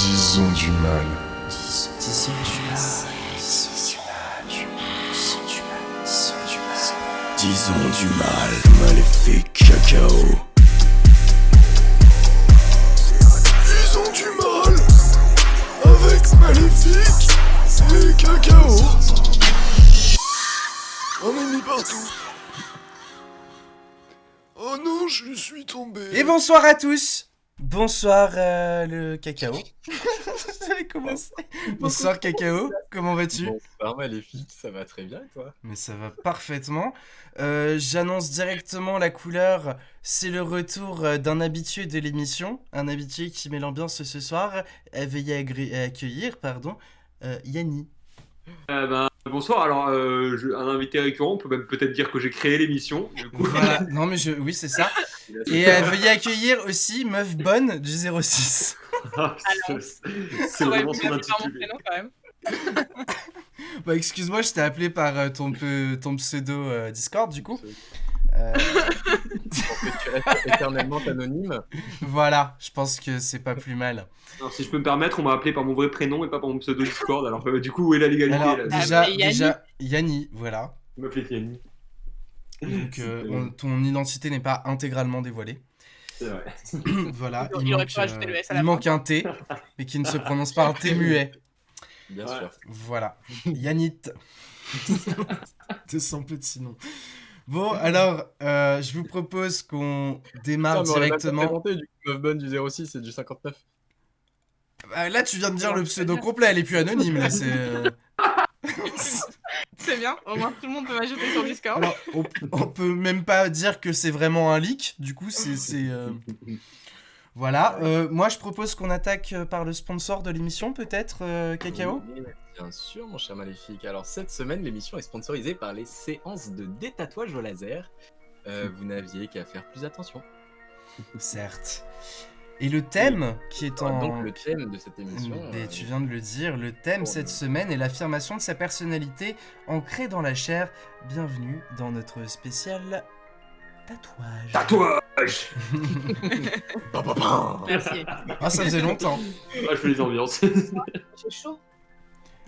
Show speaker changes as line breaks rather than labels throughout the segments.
Disons du mal.
Disons du mal.
Disons du mal, maléfique cacao.
Disons du mal avec maléfique et cacao. On est mis partout. Oh non, je suis tombé.
Et bonsoir à tous. Bonsoir le cacao. J'allais commencer. Bonsoir cacao, comment vas-tu?
Bonsoir Maléfique, ça va très bien et toi?
Mais ça va parfaitement. J'annonce directement la couleur. C'est le retour d'un habitué de l'émission. Un habitué qui met l'ambiance ce soir. Veuillez accueillir, Yanni.
Bonsoir, alors un invité récurrent, on peut même peut-être dire que j'ai créé l'émission. Du coup.
Voilà, non mais oui c'est ça. Et veuillez accueillir aussi Meuf Bonne du 06.
C'est vraiment son intitulé.
Quand même.
Bah excuse-moi, je t'ai appelé par ton pseudo Discord du coup.
Pour que tu restes éternellement anonyme.
Voilà, je pense que c'est pas plus mal.
Alors si je peux me permettre, on m'a appelé par mon vrai prénom et pas par mon pseudo Discord, alors du coup où est la légalité
Alors
là
déjà Yanni, voilà.
Je m'appelle Yanni.
Donc ton identité n'est pas intégralement dévoilée.
C'est vrai.
Voilà,
Il aurait pu rajouter le S à la
il
fin.
manque un T, mais qui ne se prononce pas un T muet.
Bien
Ouais.
sûr.
Voilà, Yannit. De son petit nom. Bon, alors, je vous propose qu'on démarre
Putain, mais on l'a même pas
directement.
présenté, du coup, Meuf Bonne du 06 et du 59.
Là, tu viens de dire le pseudo complet, elle est plus anonyme, là, c'est...
C'est bien, au moins tout le monde peut m'ajouter sur Discord.
Alors, on peut même pas dire que c'est vraiment un leak, du coup, Voilà, moi, je propose qu'on attaque par le sponsor de l'émission, peut-être, Cacao?
Oui, bien sûr, mon cher Maléfique. Alors, cette semaine, l'émission est sponsorisée par les séances de détatouage au laser. Vous n'aviez qu'à faire plus attention.
Certes. Et le thème qui est en...
Donc, le thème de cette émission.
Mais tu viens de le dire, le thème cette semaine est l'affirmation de sa personnalité ancrée dans la chair. Bienvenue dans notre spécial tatouage.
Tatouage.
Merci.
Ah, ça faisait longtemps.
Je fais les ambiances.
J'ai chaud.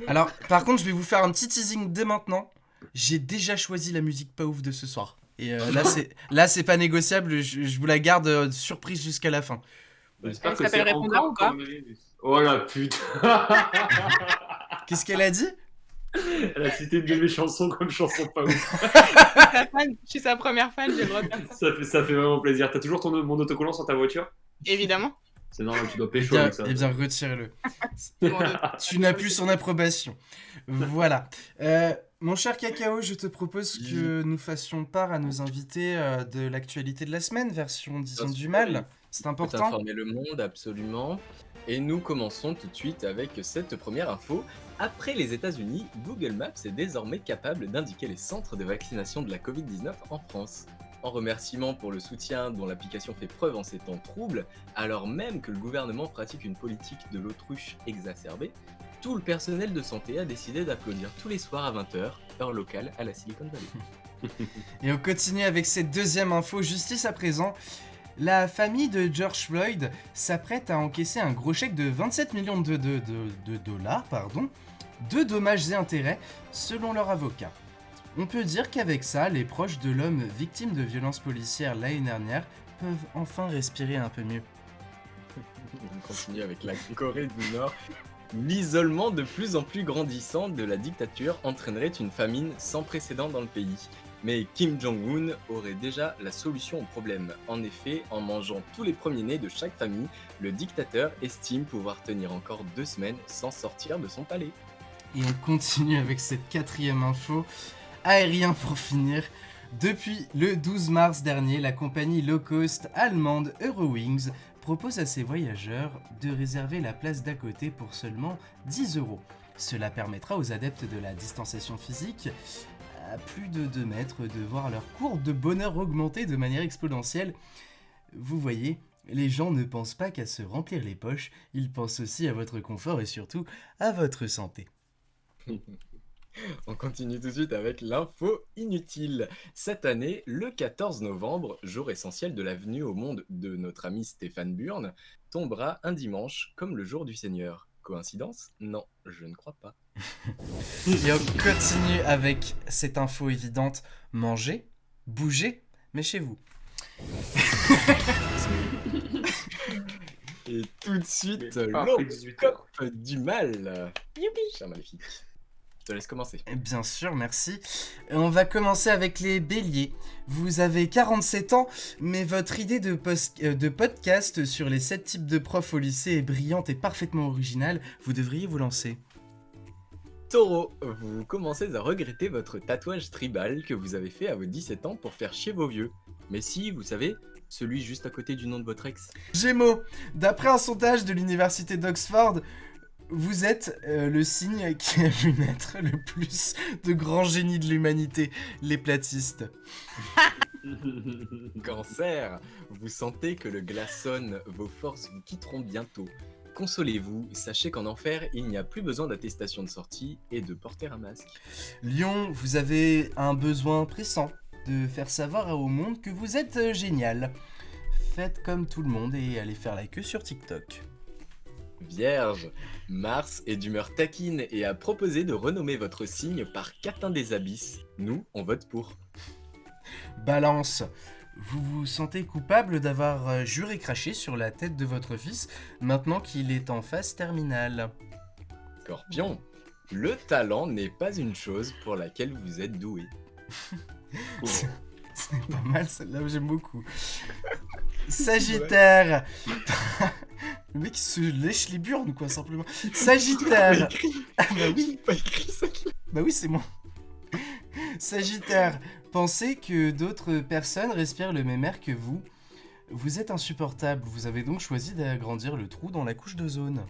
Alors, par contre, je vais vous faire un petit teasing dès maintenant. J'ai déjà choisi la musique pas ouf de ce soir. Et là, c'est pas négociable, je vous la garde surprise jusqu'à la fin.
J'espère
Elle
que
s'appelle
c'est
Répondeur
encore
ou pas
comme- Oh la putain.
Qu'est-ce qu'elle a dit?
Elle a cité une de mes chansons comme chanson pas ouf.
Je suis sa première fan, j'ai le droit de faire ça.
Ça fait vraiment plaisir. T'as toujours mon autocollant sur ta voiture?
Évidemment.
C'est normal, tu dois
Eh
pécho
bien,
avec ça.
retire-le.
Bon,
Tu n'as plus son approbation. Voilà. Mon cher Cacao, je te propose que nous fassions part à nos invités de l'actualité de la semaine, version disons
Bien
du
sûr,
mal.
oui.
C'est
Pour
important.
informer le monde, absolument. Et nous commençons tout de suite avec cette première info. Après les États-Unis, Google Maps est désormais capable d'indiquer les centres de vaccination de la Covid-19 en France. En remerciement pour le soutien dont l'application fait preuve en ces temps troubles, alors même que le gouvernement pratique une politique de l'autruche exacerbée, tout le personnel de santé a décidé d'applaudir tous les soirs à 20h, heure locale à la Silicon Valley.
Et on continue avec cette deuxième info, justice à présent. La famille de George Floyd s'apprête à encaisser un gros chèque de 27 millions de dollars, de dommages et intérêts, selon leur avocat. On peut dire qu'avec ça, les proches de l'homme victime de violences policières l'année dernière peuvent enfin respirer un peu mieux.
On continue avec la Corée du Nord. L'isolement de plus en plus grandissant de la dictature entraînerait une famine sans précédent dans le pays. Mais Kim Jong-un aurait déjà la solution au problème. En effet, en mangeant tous les premiers-nés de chaque famille, le dictateur estime pouvoir tenir encore 2 semaines sans sortir de son palais.
Et on continue avec cette quatrième info. Aérien pour finir. Depuis le 12 mars dernier, la compagnie low-cost allemande Eurowings propose à ses voyageurs de réserver la place d'à côté pour seulement 10 €. Cela permettra aux adeptes de la distanciation physique à plus de 2 mètres de voir leur courbe de bonheur augmenter de manière exponentielle. Vous voyez, les gens ne pensent pas qu'à se remplir les poches, ils pensent aussi à votre confort et surtout à votre santé.
On continue tout de suite avec l'info inutile. Cette année, le 14 novembre, jour essentiel de la venue au monde de notre ami Stéphane Burn, tombera un dimanche comme le jour du Seigneur. Coïncidence? Non, je ne crois pas.
Et on continue avec cette info évidente. Mangez, bougez, mais chez vous.
Et tout de suite,
Mais pas après 18 heures.
l'horoscope du mal. Youpi, cher maléfique. Je te laisse commencer.
Bien sûr, merci. On va commencer avec les béliers. Vous avez 47 ans, mais votre idée de podcast sur les 7 types de profs au lycée est brillante et parfaitement originale. Vous devriez vous lancer.
Taureau, vous commencez à regretter votre tatouage tribal que vous avez fait à vos 17 ans pour faire chier vos vieux. Mais si, vous savez, celui juste à côté du nom de votre ex.
Gémeaux, d'après un sondage de l'université d'Oxford, vous êtes le signe qui a vu naître le plus de grands génies de l'humanité, les platistes.
Cancer, vous sentez que le glaçonne, vos forces vous quitteront bientôt. Consolez-vous, sachez qu'en enfer, il n'y a plus besoin d'attestation de sortie et de porter un masque.
Lion, vous avez un besoin pressant de faire savoir au monde que vous êtes génial. Faites comme tout le monde et allez faire la queue sur TikTok.
Vierge, Mars est d'humeur taquine et a proposé de renommer votre signe par Catin des Abysses. Nous, on vote pour.
Balance, vous vous sentez coupable d'avoir juré craché sur la tête de votre fils maintenant qu'il est en phase terminale.
Scorpion, le talent n'est pas une chose pour laquelle vous êtes doué.
C'est pas mal celle-là, j'aime beaucoup. Sagittaire. Le mec se lèche les burnes quoi simplement. Sagittaire. Ah bah oui.
Pas écrit ça.
Bah oui c'est moi. Sagittaire. Pensez que d'autres personnes respirent le même air que vous. Vous êtes insupportable, vous avez donc choisi d'agrandir le trou dans la couche d'ozone.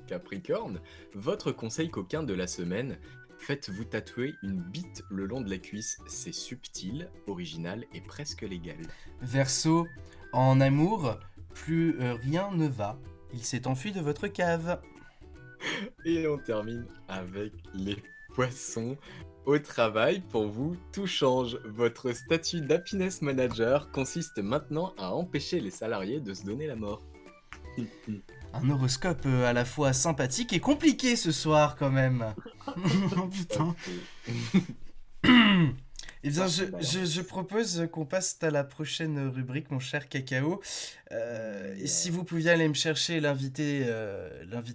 Capricorne, votre conseil coquin de la semaine, faites-vous tatouer une bite le long de la cuisse. C'est subtil, original et presque légal.
Verseau. En amour, plus rien ne va. Il s'est enfui de votre cave.
Et on termine avec les poissons. Au travail, pour vous, tout change. Votre statut d'happiness manager consiste maintenant à empêcher les salariés de se donner la mort.
Un horoscope à la fois sympathique et compliqué ce soir quand même. Oh putain. Eh bien, je propose qu'on passe à la prochaine rubrique, mon cher Cacao. Et si vous pouviez aller me chercher l'invité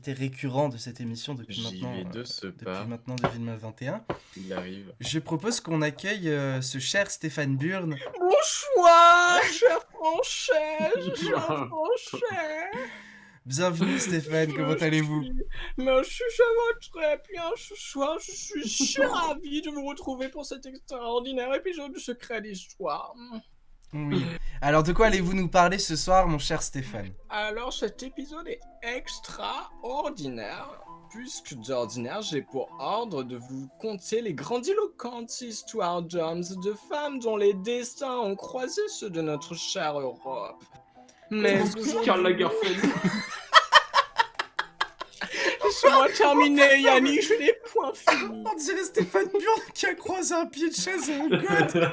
récurrent de cette émission depuis
J'y vais de ce pas.
maintenant 2021,
Il arrive.
je propose qu'on accueille ce cher Stéphane Burn.
Bonsoir, cher Franchet, cher Franchet.
Bienvenue Stéphane, comment allez-vous?
Merci, ça va très bien ce soir. Je suis si ravi de vous retrouver pour cet extraordinaire épisode de Secret d'Histoire.
Oui. Alors de quoi allez-vous nous parler ce soir, mon cher Stéphane?
Alors, cet épisode est extraordinaire, puisque d'ordinaire, j'ai pour ordre de vous conter les grandiloquentes histoires d'hommes et de femmes dont les destins ont croisé ceux de notre chère Europe. Mais
Karl Lagerfeld.
laissez-moi terminer, Yannick, je n'ai point fini.
On dirait Stéphane Burn qui a croisé un pied de chaise et un god.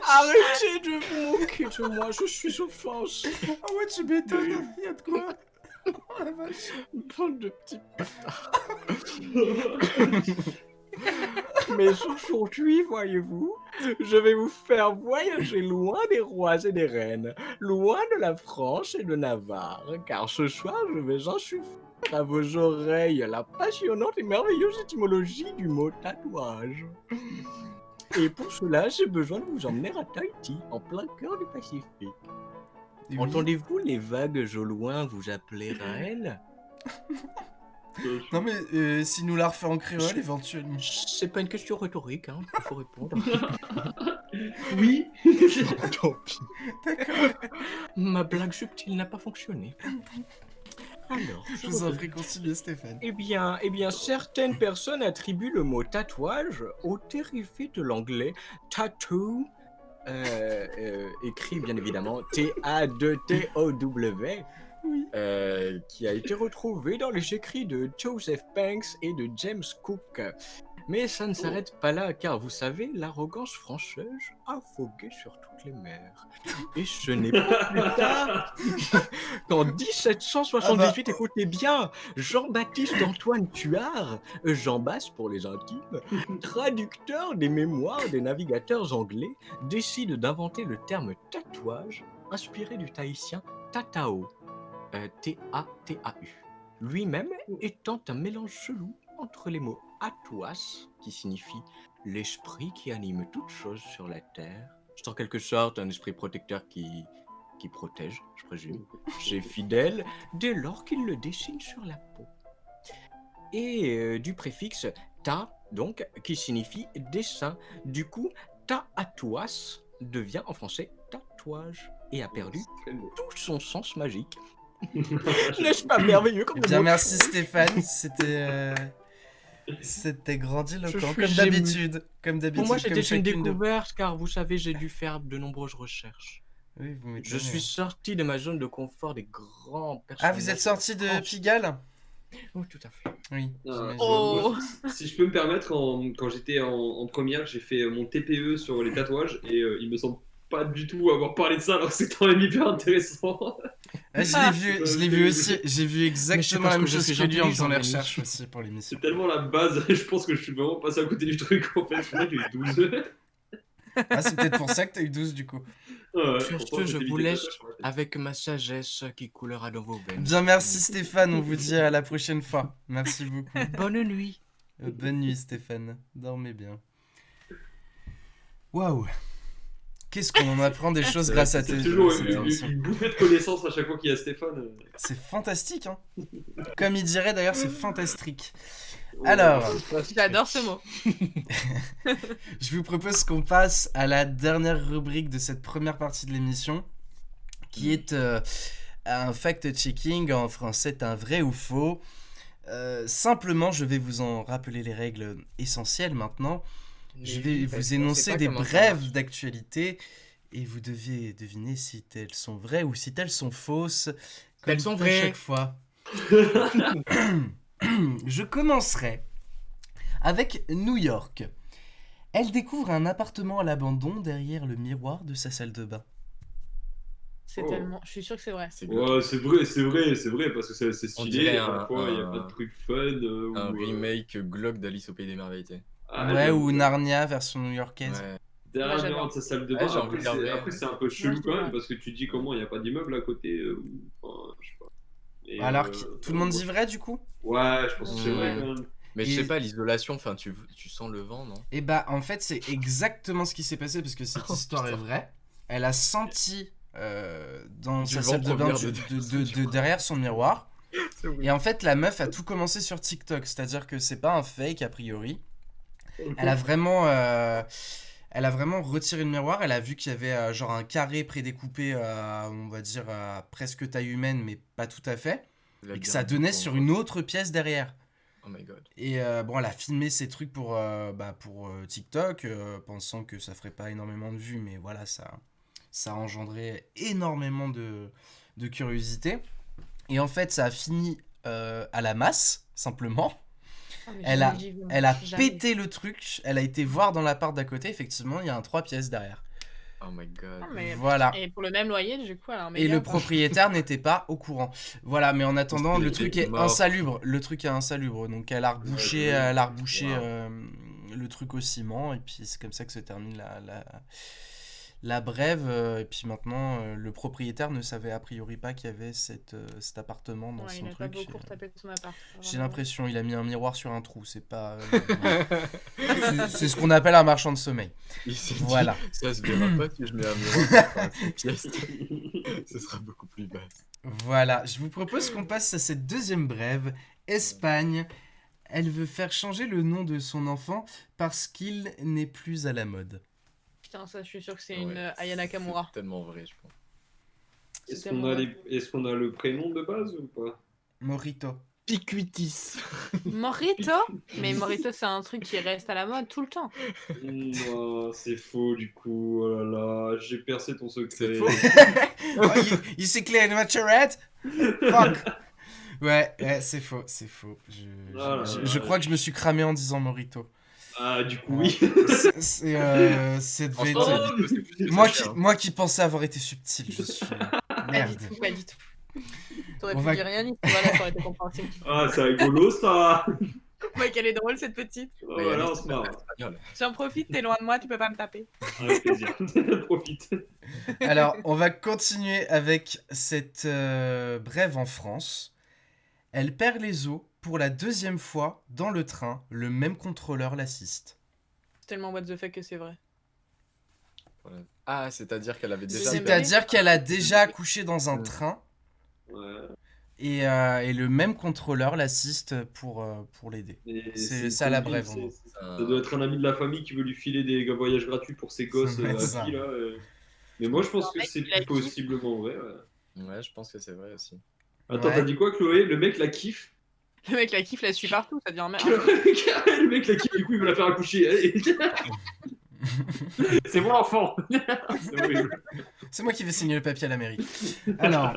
Arrêtez de vous moquer de moi, je suis offensé.
Ah ouais, tu m'étonnes, y'a de quoi. Oh la vache.
Bande de petits bâtards. Mais aujourd'hui, voyez-vous, je vais vous faire voyager loin des rois et des reines, loin de la France et de Navarre, car ce soir, je vais insuffler à vos oreilles la passionnante et merveilleuse étymologie du mot tatouage. Et pour cela, j'ai besoin de vous emmener à Tahiti, en plein cœur du Pacifique.
Oui.
Entendez-vous les vagues au loin vous appeler Raël?
Non mais si nous la refait en créole éventuellement.
C'est pas une question rhétorique, hein, il faut répondre.
Oui.
Tant pis. Ma blague subtile n'a pas fonctionné. Alors,
Je vous en prie, continuez Stéphane.
Eh bien, certaines personnes attribuent le mot tatouage au dérivé de l'anglais tattoo, écrit bien évidemment T-A-2-T-O-W, qui a été retrouvé dans les écrits de Joseph Banks et de James Cook. Mais ça ne s'arrête pas là, car vous savez, l'arrogance française a vogué sur toutes les mers. Et ce n'est pas plus tard qu'en 1778, écoutez bien, Jean-Baptiste Antoine Tuard, Jean Basse pour les intimes, traducteur des mémoires des navigateurs anglais, décide d'inventer le terme tatouage, inspiré du tahitien tatao, T-A-T-A-U. Lui-même étant un mélange chelou entre les mots Atouas, qui signifie l'esprit qui anime toute chose sur la terre. C'est en quelque sorte un esprit protecteur qui protège, je présume, ses fidèles dès lors qu'il le dessine sur la peau. Et du préfixe ta, donc, qui signifie dessin. Du coup, ta-atouas devient en français tatouage et a perdu tout son sens magique. N'est-ce pas merveilleux comme
Bien,
mot?
merci Stéphane, c'était grandiloquent, comme d'habitude.
Pour moi, c'était une
chacune de-
découverte, car vous savez, j'ai dû faire de nombreuses recherches.
Oui, vous m'étonnez.
Je suis sorti de ma zone de confort des grands
Ah,
personnages.
vous êtes sorti de
France.
Pigalle?
Oui, tout à fait.
Oui.
Ah,
j'imagine.
Oh.
Si je peux me permettre, quand j'étais en première, j'ai fait mon TPE sur les tatouages et il me semble pas du tout avoir parlé de ça alors que c'est quand même hyper intéressant.
Ah, je l'ai vu aussi. J'ai vu exactement la
parce
même
que je
chose
suis
que lui en faisant les
intelligent,
recherches aussi pour l'émission.
C'est tellement la base, je pense que je suis vraiment passé à côté du truc en fait. C'est pour ça que j'ai eu 12.
Ah, c'est peut-être pour ça que t'as eu 12 du coup.
Ouais,
Sur
pourtant,
ce, je
j'ai
vous
évité
laisse
ça, je crois.
avec ma sagesse qui coulera dans vos veines.
Bien, merci Stéphane. On vous dit à la prochaine fois. Merci beaucoup.
Bonne nuit.
Bonne nuit Stéphane. Dormez bien. Waouh. Qu'est-ce qu'on en apprend des choses grâce à
C'est
tes
toujours
cette émission.
une bouffée de connaissances à chaque fois qu'il y a Stéphane.
C'est fantastique, hein. Comme il dirait d'ailleurs, c'est fantastique. Alors,
J'adore ce mot.
je vous propose qu'on passe à la dernière rubrique de cette première partie de l'émission, qui est un fact-checking, en français, un vrai ou faux. Simplement, je vais vous en rappeler les règles essentielles maintenant. Je vais vous énoncer des brèves d'actualité et vous devez deviner si elles sont vraies ou si elles sont fausses. Comme
Elles sont
à
vraies.
chaque fois. Je commencerai avec New York. Elle découvre un appartement à l'abandon derrière le miroir de sa salle de bain.
C'est
Oh.
tellement. Je suis sûre que c'est vrai.
C'est
Ouais, c'est vrai, parce que c'est
On
stylé.
dirait
Et parfois, il y a
un-
pas de trucs fun.
un
ou,
remake Glock d'Alice au Pays des Merveilles. tu sais.
Ouais, ou Narnia version new-yorkaise.
Ouais.
Derrière
Moi,
le miroir de sa salle de
Ouais,
bain.
j'ai envie de regarder.
Après, c'est un peu chelou
je
quand même,
dirais.
parce que tu te dis comment il n'y a pas d'immeuble à côté. Enfin, je sais pas. Et,
Alors, tout le monde dit vrai du coup?
Ouais, je pense que c'est vrai quand même.
Mais
Et-
je sais pas, l'isolation, enfin, tu sens le vent, non?
Et bah, en fait, c'est exactement ce qui s'est passé parce que cette
Oh,
histoire est
putain.
vraie. Elle a senti dans
Du
sa
vent
salle de bain
provenir de-
derrière son miroir. Et en fait, la meuf a tout commencé sur TikTok, c'est-à-dire que c'est pas un fake a priori. Elle a vraiment retiré le miroir. Elle a vu qu'il y avait genre un carré prédécoupé, on va dire à presque taille humaine, mais pas tout à fait, et que ça donnait sur une autre pièce derrière.
Oh my god.
Et bon, elle a filmé ces trucs pour TikTok, pensant que ça ferait pas énormément de vues, mais voilà, ça a engendré énormément de curiosité. Et en fait, ça a fini à la masse, simplement.
Ah, mais
Elle a,
j'y vais,
elle a
jamais.
pété le truc, elle a été voir dans l'appart d'à côté, effectivement, il y a un 3 pièces derrière.
Oh my god.
Ah, mais-
Voilà.
Et pour le même loyer, du coup, alors.
Et le propriétaire n'était pas au courant. Voilà, mais en attendant,
Parce qu'il
le
était
truc est
mort.
insalubre. Le truc est insalubre. Donc elle a rebouché,
Wow.
le truc au ciment, et puis c'est comme ça que se termine la brève. Et puis maintenant, le propriétaire ne savait a priori pas qu'il y avait cet appartement dans
Ouais, il
son
n'a pas
truc.
beaucoup retapé de son appart.
J'ai l'impression, il a mis un miroir sur un trou. C'est pas. C'est ce qu'on appelle un marchand de sommeil.
Il s'est dit,
Voilà.
ça se verra pas si je mets un miroir dans cette pièce. Ce sera beaucoup plus basse.
Voilà, je vous propose qu'on passe à cette deuxième brève. Espagne, elle veut faire changer le nom de son enfant parce qu'il n'est plus à la mode.
Putain, ça, je suis sûre que c'est
Ouais,
une Aya Nakamura.
C'est tellement vrai, je pense.
Est-ce qu'on a le prénom de base ou pas?
Morito.
Picuitis.
Morito. Mais Morito, c'est un truc qui reste à la mode tout le temps.
Non, c'est faux du coup. Oh là là, j'ai percé ton secret.
C'est faux.
Oh, you say clear in my charrette? Fuck. Ouais, c'est faux, c'est faux.
Ah là
Je
là,
crois que je me suis cramé en disant Morito.
Ah, du coup, oui.
Ça devait
Franchement,
être...
Morito, c'est plus que
Moi
ça,
qui,
hein.
moi qui pensais avoir été subtil, je suis...
Pas du
Merde.
tout, pas du tout. T'aurais
On
pu
va-
dire rien, voilà, ça aurait été compréhensible.
Ah, c'est rigolo ça.
Ouais, qu'elle est drôle cette petite.
Oh,
Mais
voilà,
allez,
on
c'est
se
pas
marre.
espagnol.
J'en profite, t'es loin de moi, tu peux pas me taper.
Avec plaisir. Profite.
Alors, on va continuer avec cette brève en France. Elle perd les os pour la 2e fois dans le train. Le même contrôleur l'assiste.
C'est tellement what the fuck que c'est vrai.
Voilà. Ah, c'est-à-dire qu'elle avait déjà...
Deuxième
C'est-à-dire qu'elle a déjà accouché dans un
Ouais.
train
Ouais.
et le même contrôleur l'assiste pour l'aider.
Et
C'est ça la
Covid,
brève, en gros.
Ça doit être un ami de la famille qui veut lui filer des voyages gratuits pour ses gosses
doit être
à
ça.
qui, là. Mais moi, je pense
Un
que
mec
c'est
qui la kiffe.
possiblement vrai. Ouais.
Ouais, je pense que c'est vrai aussi.
Attends,
Ouais.
t'as dit quoi, Chloé? Le mec la kiffe.
Le mec la kiffe, la suit partout, ça devient un mec.
Le mec la kiffe, du coup, il veut la faire accoucher. Allez. C'est mon enfant. C'est horrible.
C'est moi qui vais signer le papier à la mairie. Alors,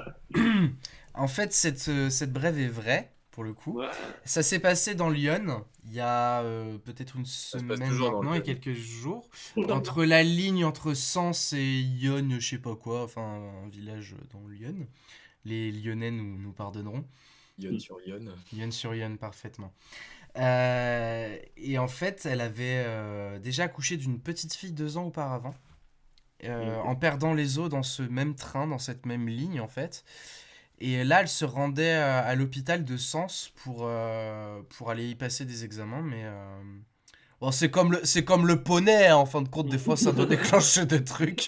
en fait, cette brève est vraie, pour le coup.
Ouais.
Ça s'est passé dans Lyon, il y a peut-être une
se passe
semaine
toujours dans
maintenant, il y a
Lyon.
quelques jours. Entre la ligne entre Sens et Lyon, je sais pas quoi, enfin un village dans Lyon. Les Lyonnais nous pardonneront.
Yon sur Yon.
Lyon sur Lyon, parfaitement. Et en fait, elle avait déjà accouché d'une petite fille 2 ans auparavant, en perdant les os dans ce même train, dans cette même ligne en fait. Et là, elle se rendait à l'hôpital de Sens pour aller y passer des examens, mais bon, c'est comme le poney, hein, en fin de compte, des fois ça doit déclencher des trucs.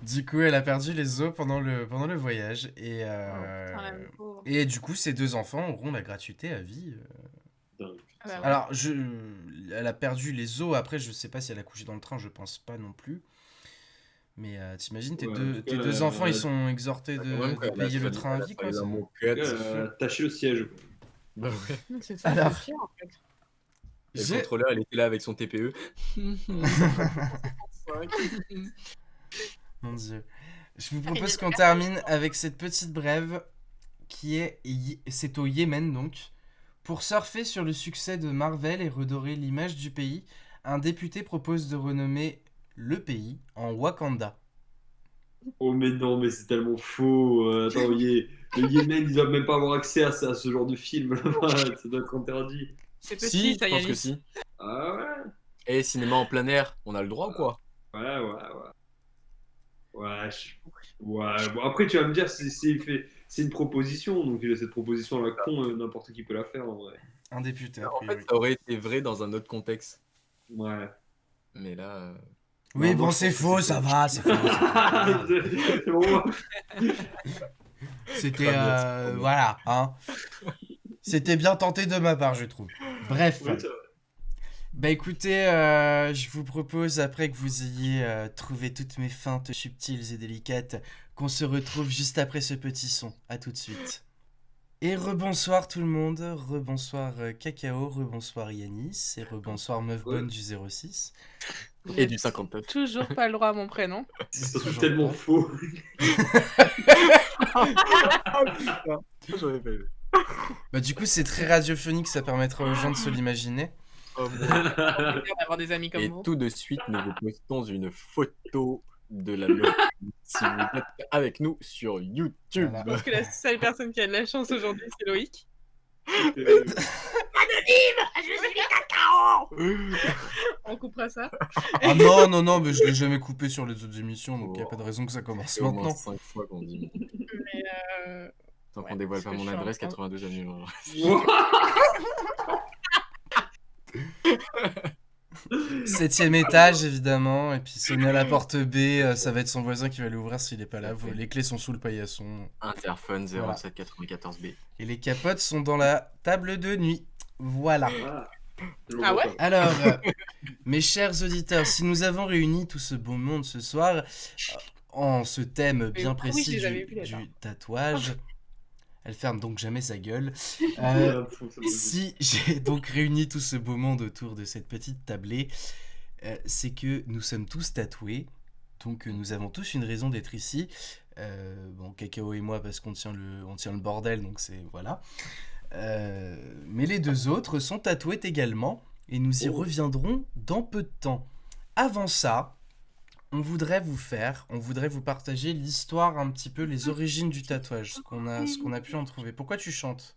Du coup, elle a perdu les os pendant le voyage.
Ah, la pauvre.
Et du coup, ces 2 enfants auront la gratuité à vie.
Dingue.
Ah bah ouais.
Alors, elle a perdu les os. Après, je sais pas si elle a couché dans le train, je pense pas non plus. Mais t'imagines, tes
Ouais, en
deux,
tout
tes
cas,
2 enfants, ils sont exhortés
Quand
de
même, quand elle a
payer le
fallu-
train à
elle a
vie,
fallu
quoi.
la
c'est-
moquette.
Tâcher le siège.
Bah ouais.
C'est ça,
Alors.
c'est chiant en fait.
Et le
J'ai-
contrôleur, il était là avec son TPE.
Mon Dieu. Je vous propose qu'on termine avec cette petite brève c'est au Yémen donc. Pour surfer sur le succès de Marvel et redorer l'image du pays, un député propose de renommer le pays en Wakanda.
Oh, mais non, mais c'est tellement faux. Attends, le Yémen, ils doivent même pas avoir accès à ce genre de film là-bas. Ça doit être interdit.
C'est
Si,
petit, ça
je pense
Yannis.
que si.
Ah ouais?
Et cinéma en plein air, on a le droit ou quoi?
Ouais. Ouais, ouais. Bon, après, tu vas me dire, c'est une proposition. Donc, cette proposition à la con, n'importe qui peut la faire en vrai.
Un député, a
En fait,
priori.
ça aurait été vrai dans un autre contexte.
Ouais.
Mais là...
Oui,
Non,
bon,
moi, je
c'est
pense que
faux,
c'est
ça
faux.
va, c'est faux.
C'est bon, moi.
C'était,
Très bien, c'est trop bien.
voilà, hein. C'était bien tenté de ma part, je trouve. Bref.
Ouais, c'est vrai.
Bah écoutez, je vous propose, après que vous ayez trouvé toutes mes feintes subtiles et délicates, qu'on se retrouve juste après ce petit son. À tout de suite. Et rebonsoir tout le monde, rebonsoir Cacao, rebonsoir Yanis, et rebonsoir Meuf Bonne du 06.
Et du 59.
Toujours pas le droit à mon prénom.
C'est surtout
toujours
tellement
pas.
faux.
J'aurais pas vu.
Bah du coup c'est très radiophonique, ça permettra aux gens de se l'imaginer.
Oh, mon Dieu.
C'est bien d'avoir des amis comme
Et
vous.
tout de suite, nous vous postons une photo de la meuf si vous êtes avec nous sur YouTube.
Voilà.
Je pense que la seule personne qui a de la chance aujourd'hui, c'est Loïc. On coupera ça.
Ah non, non, non, mais je l'ai jamais coupé sur les autres émissions, donc il n'y a pas de raison que ça commence
C'est au moins
maintenant.
5 fois qu'on dit.
Mais
Tant
Ouais,
qu'on dévoile
parce
pas
que
mon
je suis
adresse,
en train-
92 avenue Laurent.
Septième étage, évidemment, et puis sonner à la porte B, ça va être son voisin qui va l'ouvrir s'il est pas là. Les clés sont sous le paillasson.
Interphone
Voilà.
0794B.
Et les capotes sont dans la table de nuit. Voilà.
Voilà.
Ah ouais?
Alors, mes chers auditeurs, si nous avons réuni tout ce beau monde ce soir, en ce thème bien
oui,
précis
je les avais vus,
du
attends.
tatouage, elle ferme donc jamais sa gueule. Si j'ai donc réuni tout ce beau monde autour de cette petite tablée, c'est que nous sommes tous tatoués, donc nous avons tous une raison d'être ici. Bon, Cacao et moi parce qu'on tient le bordel, donc c'est voilà. Mais les deux autres sont tatoués également et nous y
Oh.
reviendrons dans peu de temps. Avant ça, on voudrait vous partager l'histoire un petit peu, les origines du tatouage, ce qu'on a pu en trouver. Pourquoi tu chantes?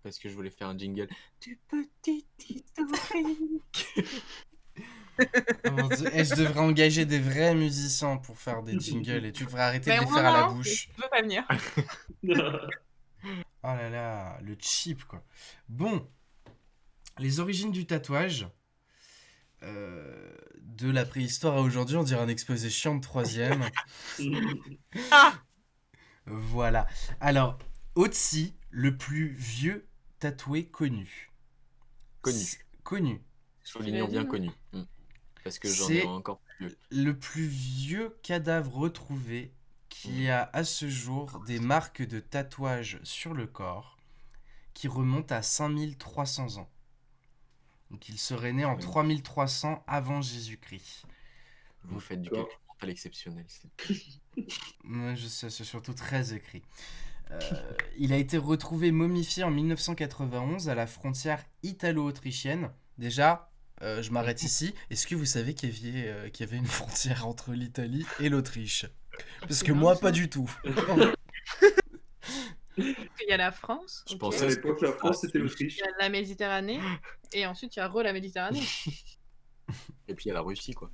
Parce que je voulais faire un jingle. Du petit historique.
Oh mon Dieu. Je devrais engager des vrais musiciens pour faire des jingles et tu devrais arrêter de
Mais
les faire à la
non,
bouche.
je veux pas venir.
Oh là là, le cheap quoi. Bon, les origines du tatouage. De la préhistoire à aujourd'hui, on dirait un exposé chiant de troisième. Voilà. Alors, Otzi, le plus vieux tatoué connu.
Connu.
Connu.
Soulignons bien
J'imagine.
connu. Parce que j'en ai
C'est
encore plus.
le plus vieux cadavre retrouvé qui a à ce jour des marques de tatouage sur le corps qui remontent à 5300 ans. Donc il serait né en 3300 avant Jésus-Christ.
Vous faites du
D'accord.
calcul mental exceptionnel. c'est-
Moi, je sais, c'est surtout très écrit. Il a été retrouvé momifié en 1991 à la frontière italo-autrichienne. Déjà, je m'arrête ici. Est-ce que vous savez qu'il y avait une frontière entre l'Italie et l'Autriche? Parce que
bien,
moi,
ça.
pas du tout.
Il y a la France,
Je
ok.
pensais-
À l'époque, la France, c'était
Il
l'Autriche.
y a la Méditerranée, et ensuite il y a la Méditerranée.
Et puis il y a la Russie, quoi.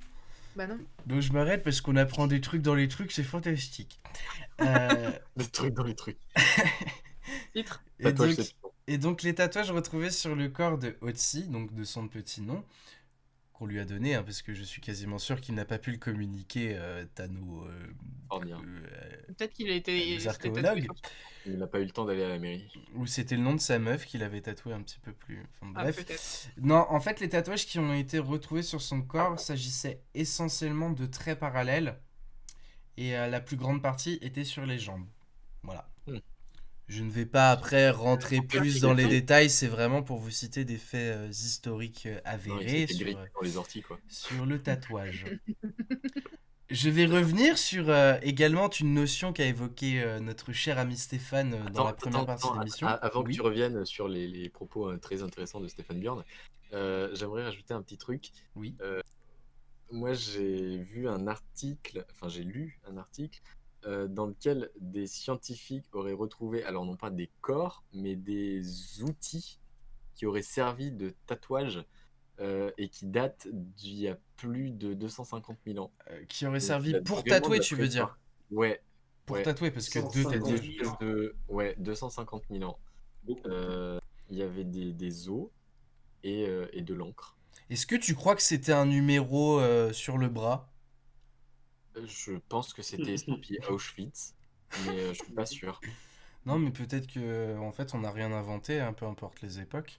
Bah non.
Donc je m'arrête parce qu'on apprend des trucs dans les trucs, c'est fantastique.
Le truc dans les trucs.
Titre.
Et
Tatouage,
donc,
c'est tout.
et donc les tatouages retrouvés sur le corps de Otzi, donc de son petit nom, qu'on lui a donné, hein, parce que je suis quasiment sûr qu'il n'a pas pu le communiquer à nos,
Oh, bien.
Peut-être qu'il a
à
été.
nos
c'était tatoué
archéologues,
sur-
Il n'a pas eu le temps d'aller à la mairie.
ou c'était le nom de sa meuf qu'il avait tatoué un petit peu plus. Enfin,
Ah,
bref.
peut-être.
Non, en fait, les tatouages qui ont été retrouvés sur son corps s'agissaient essentiellement de traits parallèles et la plus grande partie était sur les jambes. Voilà.
Hmm.
Je ne vais pas après rentrer plus dans les
Merci.
détails, c'est vraiment pour vous citer des faits historiques
Non, il
avérés
s'était
sur,
grillé dans les orties, quoi.
sur le tatouage. Je vais revenir sur également une notion qu'a évoquée notre cher ami Stéphane dans la première partie de l'émission.
Avant que
Oui.
tu reviennes sur les propos très intéressants de Stéphane Bjorn, j'aimerais rajouter un petit truc.
Oui.
Moi, j'ai vu un article, enfin j'ai lu un article dans lequel des scientifiques auraient retrouvé, alors non pas des corps, mais des outils qui auraient servi de tatouage et qui datent d'il y a plus de 250 000 ans.
Qui aurait
Donc,
servi
ça
pour
date vraiment de
tatouer,
la
tu veux dire?
préhistoire. Ouais,
Pour
ouais.
tatouer, parce que deux
150
C'était
tatouages.
des espèces de... Ouais, 250 000 ans.
Beaucoup.
Il y avait des os et de l'encre.
Est-ce que tu crois que c'était un numéro sur le bras?
Je pense que c'était estampillé Auschwitz, mais je suis pas sûr.
Non, mais peut-être que en fait on n'a rien inventé, hein, peu importe les époques.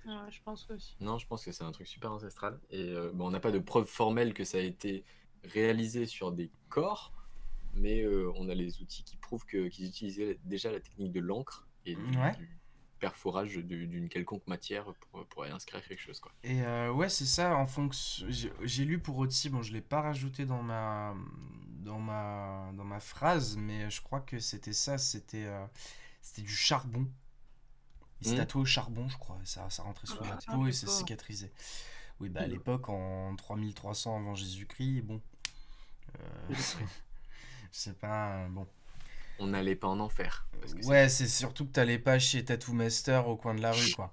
Ouais, je pense aussi.
Non, je pense que c'est un truc super ancestral. Et bon, on n'a pas de preuve formelle que ça a été réalisé sur des corps, mais on a les outils qui prouvent qu'ils utilisaient déjà la technique de l'encre et
Ouais.
du perforage d'une quelconque matière pour aller inscrire quelque chose, quoi.
Et ouais, c'est ça, en fonction. J'ai lu pour Otzi, bon, je l'ai pas rajouté dans ma phrase, mais je crois que c'était ça, c'était du charbon. Il se
Mm.
tatouait au charbon, je crois, et ça rentrait sous la
ça,
peau et
je sais
ça
pas.
cicatrisait. Oui, bah à l'époque, en 3300 avant Jésus-Christ, bon. C'est pas. Bon.
On n'allait pas en enfer. Parce que
Ouais, c'est surtout que t'allais pas chez Tattoo Master au coin de la rue, quoi.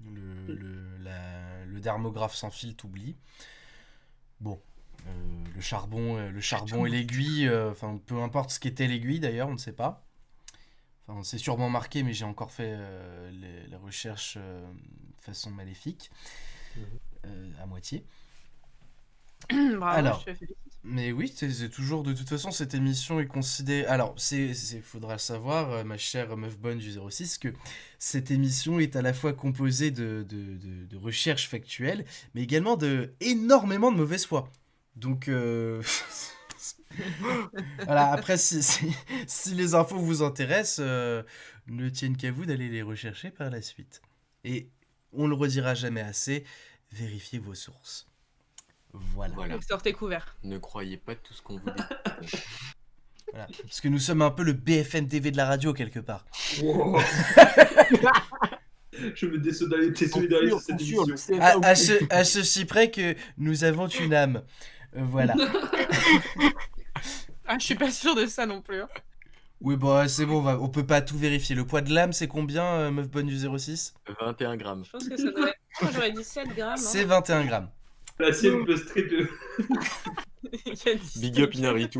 Le dermographe sans fil t'oublie. Bon, le charbon et l'aiguille, enfin peu importe ce qu'était l'aiguille d'ailleurs, on ne sait pas. Enfin, c'est sûrement marqué, mais j'ai encore fait les recherches de façon maléfique, à moitié.
Bravo,
Alors.
je te félicite.
Mais oui, c'est toujours, de toute façon, cette émission est considérée... Alors, faudra le savoir, ma chère meuf bonne du 06, que cette émission est à la fois composée de recherches factuelles, mais également de énormément de mauvaise foi. Donc, voilà, après, si les infos vous intéressent, ne tiennent qu'à vous d'aller les rechercher par la suite. Et on le redira jamais assez, vérifiez vos sources. Voilà.
Voilà.
Donc sortez couverts.
Ne croyez pas tout ce qu'on vous dit.
Voilà. Parce que nous sommes un peu le BFM TV de la radio quelque part.
Wow. Je me désolidarise sur cette émission.
À ceci près que nous avons une âme. Voilà.
Ah, je suis pas sûre de ça non plus. Hein.
Oui, bah c'est bon, on peut pas tout vérifier. Le poids de l'âme, c'est combien, meuf bonne du 06
21 grammes.
Je pense que ça doit être. Moi, j'aurais dit 7 grammes. Hein.
C'est 21 grammes.
La sienne peut strip.
Il y a 10
Big up Inaritu.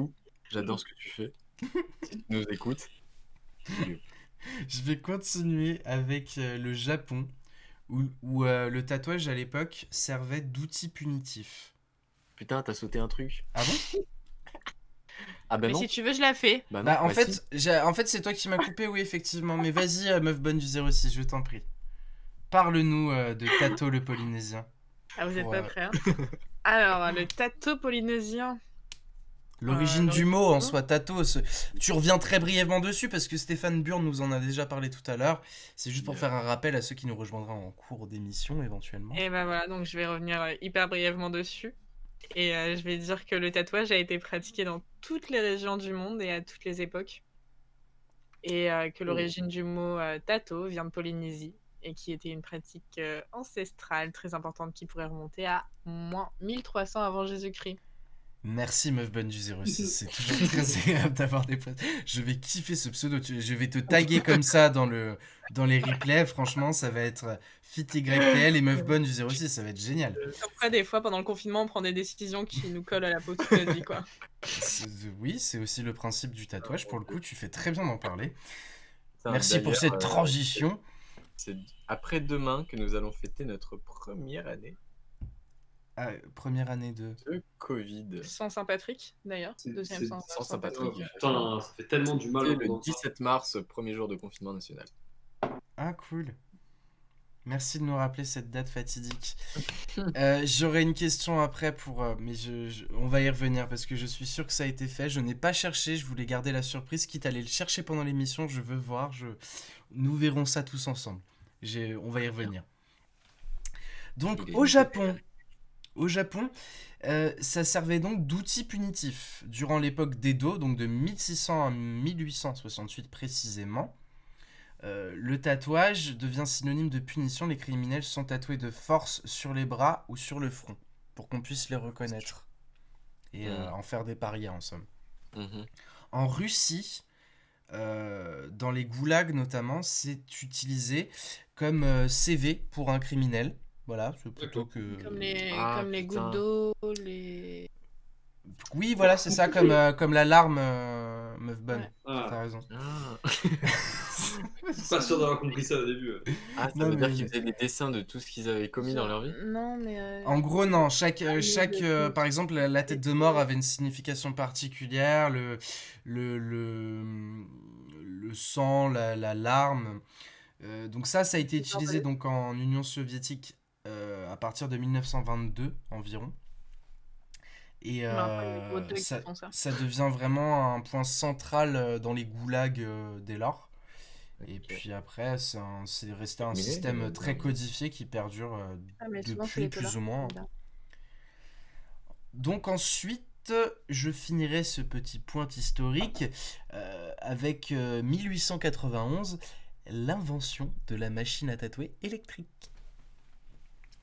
J'adore ce que tu fais. Si tu nous écoutes.
Je vais continuer avec le Japon, où le tatouage à l'époque servait d'outil punitif.
Putain, t'as sauté un truc.
Ah bon?
Ah bah
Mais
non.
si tu veux, je la fais.
Bah non.
Bah en
bah
fait,
si.
en fait c'est toi qui m'as coupé, oui effectivement. Mais vas-y, meuf bonne du 06, je t'en prie. Parle-nous de Tato le Polynésien.
Ah, vous êtes
Pour,
pas prêts. Hein. Alors, le tato polynésien.
L'origine du mot en
l'origine.
soi, Tato, tu reviens très brièvement dessus parce que Stéphane Burn nous en a déjà parlé tout à l'heure. C'est juste pour faire un rappel à ceux qui nous rejoindraient en cours d'émission éventuellement.
Et ben voilà, donc je vais revenir hyper brièvement dessus. Et je vais dire que le tatouage a été pratiqué dans toutes les régions du monde et à toutes les époques. Et que l'origine du mot tato vient de Polynésie et qui était une pratique ancestrale très importante qui pourrait remonter à moins 1300 avant Jésus-Christ.
Merci meuf bonne du 06, c'est toujours très agréable d'avoir des potes. Je vais kiffer ce pseudo, je vais te taguer comme ça dans les replays, franchement ça va être FitYTL et meuf bonne du 06, ça va être génial.
Après, des fois, pendant le confinement, on prend des décisions qui nous collent à la peau toute notre vie, quoi.
Oui, c'est aussi le principe du tatouage, pour le coup tu fais très bien d'en parler.
Putain,
Merci pour
d'ailleurs,
cette transition.
C'est après-demain que nous allons fêter notre première année
Ah, première année de...
de Covid.
Sans Saint-Patrick, d'ailleurs. Deuxième sans
sans Saint-Patrick.
Putain, ça fait tellement du mal.
C'était
au
le
moment.
17 mars, premier jour de confinement national.
Ah cool. Merci de nous rappeler cette date fatidique. J'aurais une question après mais on va y revenir parce que je suis sûr que ça a été fait. Je n'ai pas cherché, je voulais garder la surprise, quitte à aller le chercher pendant l'émission. Je veux voir, nous verrons ça tous ensemble. On va y revenir. Donc au Japon, ça servait donc d'outil punitif durant l'époque d'Edo, donc de 1600 à 1868 précisément. Le tatouage devient synonyme de punition. Les criminels sont tatoués de force sur les bras ou sur le front pour qu'on puisse les reconnaître et en faire des parias en somme.
Mhm.
En Russie, dans les goulags notamment, c'est utilisé comme CV pour un criminel. Voilà, c'est plutôt que...
Comme les,
Ah,
comme les
putain.
gouttes d'eau, les...
Oui, voilà, c'est ça, comme l'alarme, meuf bonne.
Ouais.
Ah,
T'as raison.
Ah,
pas sûr d'avoir compris ça au début.
Ah, ça
Non,
veut dire
mais-
qu'ils faisaient des dessins de tout ce qu'ils avaient commis dans leur vie.
Non, mais...
En gros, non. Chaque
de-
par exemple, la tête de mort avait une signification particulière. Le sang, la larme. Donc ça a été utilisé donc en Union soviétique à partir de 1922 environ. Et
Mais après, les gouttes d'eau qui
ça,
font ça.
ça devient vraiment un point central dans les goulags dès lors. Et
Ok.
puis après, c'est resté un
Mais,
système très codifié qui perdure
Ah, mais souvent, c'est
depuis
les
plus ou
couleurs.
moins. Donc ensuite, je finirai ce petit point historique avec 1891, l'invention de la machine à tatouer électrique.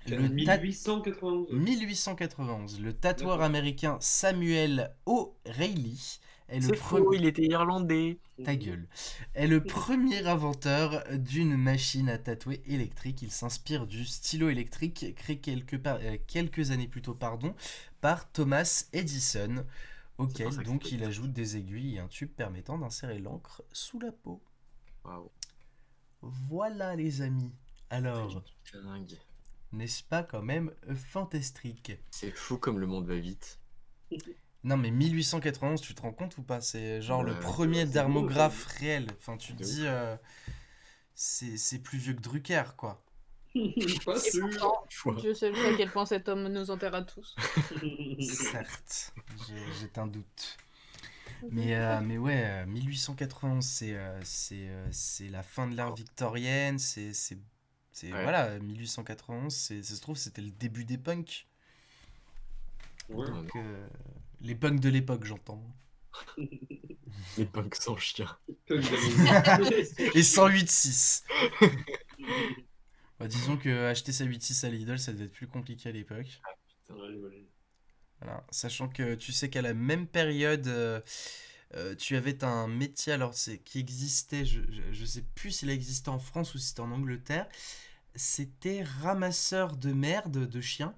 Le tat-
1891.
1891, le tatoueur
D'accord.
américain Samuel O'Reilly est le
C'est faux, il était irlandais.
Ta gueule. Est le premier inventeur d'une machine à tatouer électrique. Il s'inspire du stylo électrique créé quelques années plus tôt par Thomas Edison, auquel
pour ça que
donc
c'est
il ajoute des aiguilles et un tube permettant d'insérer l'encre sous la peau.
Waouh.
Voilà les amis. Alors,
Dingue.
n'est-ce pas quand même fantastique?
C'est fou comme le monde va vite.
Non mais 1891, tu te rends compte ou pas? C'est genre le
Ouais,
premier
c'est beau,
dermographe réel. Enfin, tu te
De
dis, c'est plus vieux que Drucker, quoi.
Pas
Et
sûr.
pourtant, Dieu seul sait à quel point cet homme nous enterre à tous.
Certes, j'ai un doute. Mais ouais, 1891, c'est la fin de l'ère victorienne,
Ouais.
voilà, 1891, ça se trouve, c'était le début des punks.
Ouais.
Donc, les punks de l'époque, j'entends.
Les punks sans chien.
Punk d'Amérique.
Et 108.6. Bah, disons que acheter sa 8.6 à Lidl, ça devait être plus compliqué à l'époque.
Ouais, voilà.
Voilà. Sachant que tu sais qu'à la même période, tu avais un métier alors qui existait, je sais plus s'il existait en France ou si c'était en Angleterre. C'était ramasseur de merde de chiens.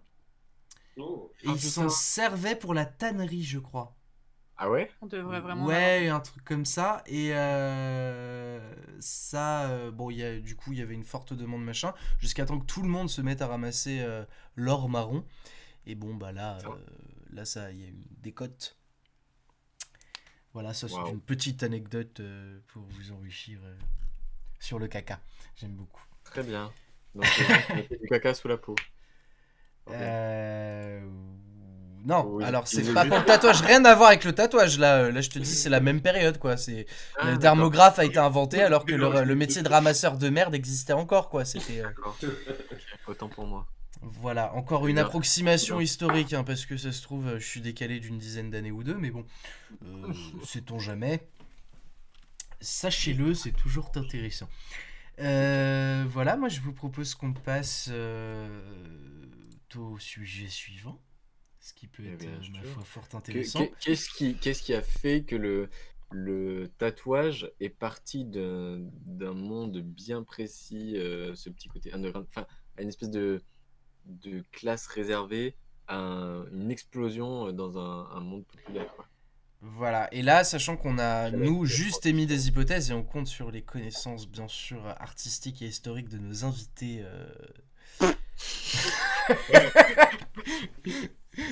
Oh.
Et ils s'en servaient pour la tannerie, je crois.
Ah ouais?
On devrait vraiment.
Ouais, un truc comme ça. Et ça, bon, du coup, il y avait une forte demande, machin, jusqu'à temps que tout le monde se mette à ramasser l'or marron. Et bon, bah là, ça, il y a eu des cotes. Voilà, ça, c'est
Waouh.
une petite anecdote pour vous enrichir sur le caca. J'aime beaucoup.
Très bien. Donc, tu mettais du caca sous la peau.
Non,
Oui,
alors c'est
il
pas
est
pour le tatouage, rien à voir avec le tatouage là. Là, je te dis, c'est la même période quoi. C'est
Ah,
le
d'accord.
thermographe a été inventé alors que le métier de ramasseur de merde existait encore quoi. C'était
D'accord. Ok, autant pour moi.
voilà, encore une
Bien.
approximation
Bien.
historique hein, parce que ça se trouve, je suis décalé d'une dizaine d'années ou deux, mais bon, sait-on jamais. Sachez-le, c'est toujours intéressant. Voilà, moi je vous propose qu'on passe au sujet suivant, ce qui peut
Eh
être,
bien
ma
sûr.
foi, fort intéressant.
Qu'est-ce qui a fait que le tatouage est parti d'un monde bien précis, ce petit côté underground, enfin, à une espèce de classe réservée à une explosion dans un monde populaire, quoi.
Voilà, et là, sachant qu'on a,
Quelle
nous,
est-
juste émis des hypothèses et on compte sur les connaissances, bien sûr, artistiques et historiques de nos invités.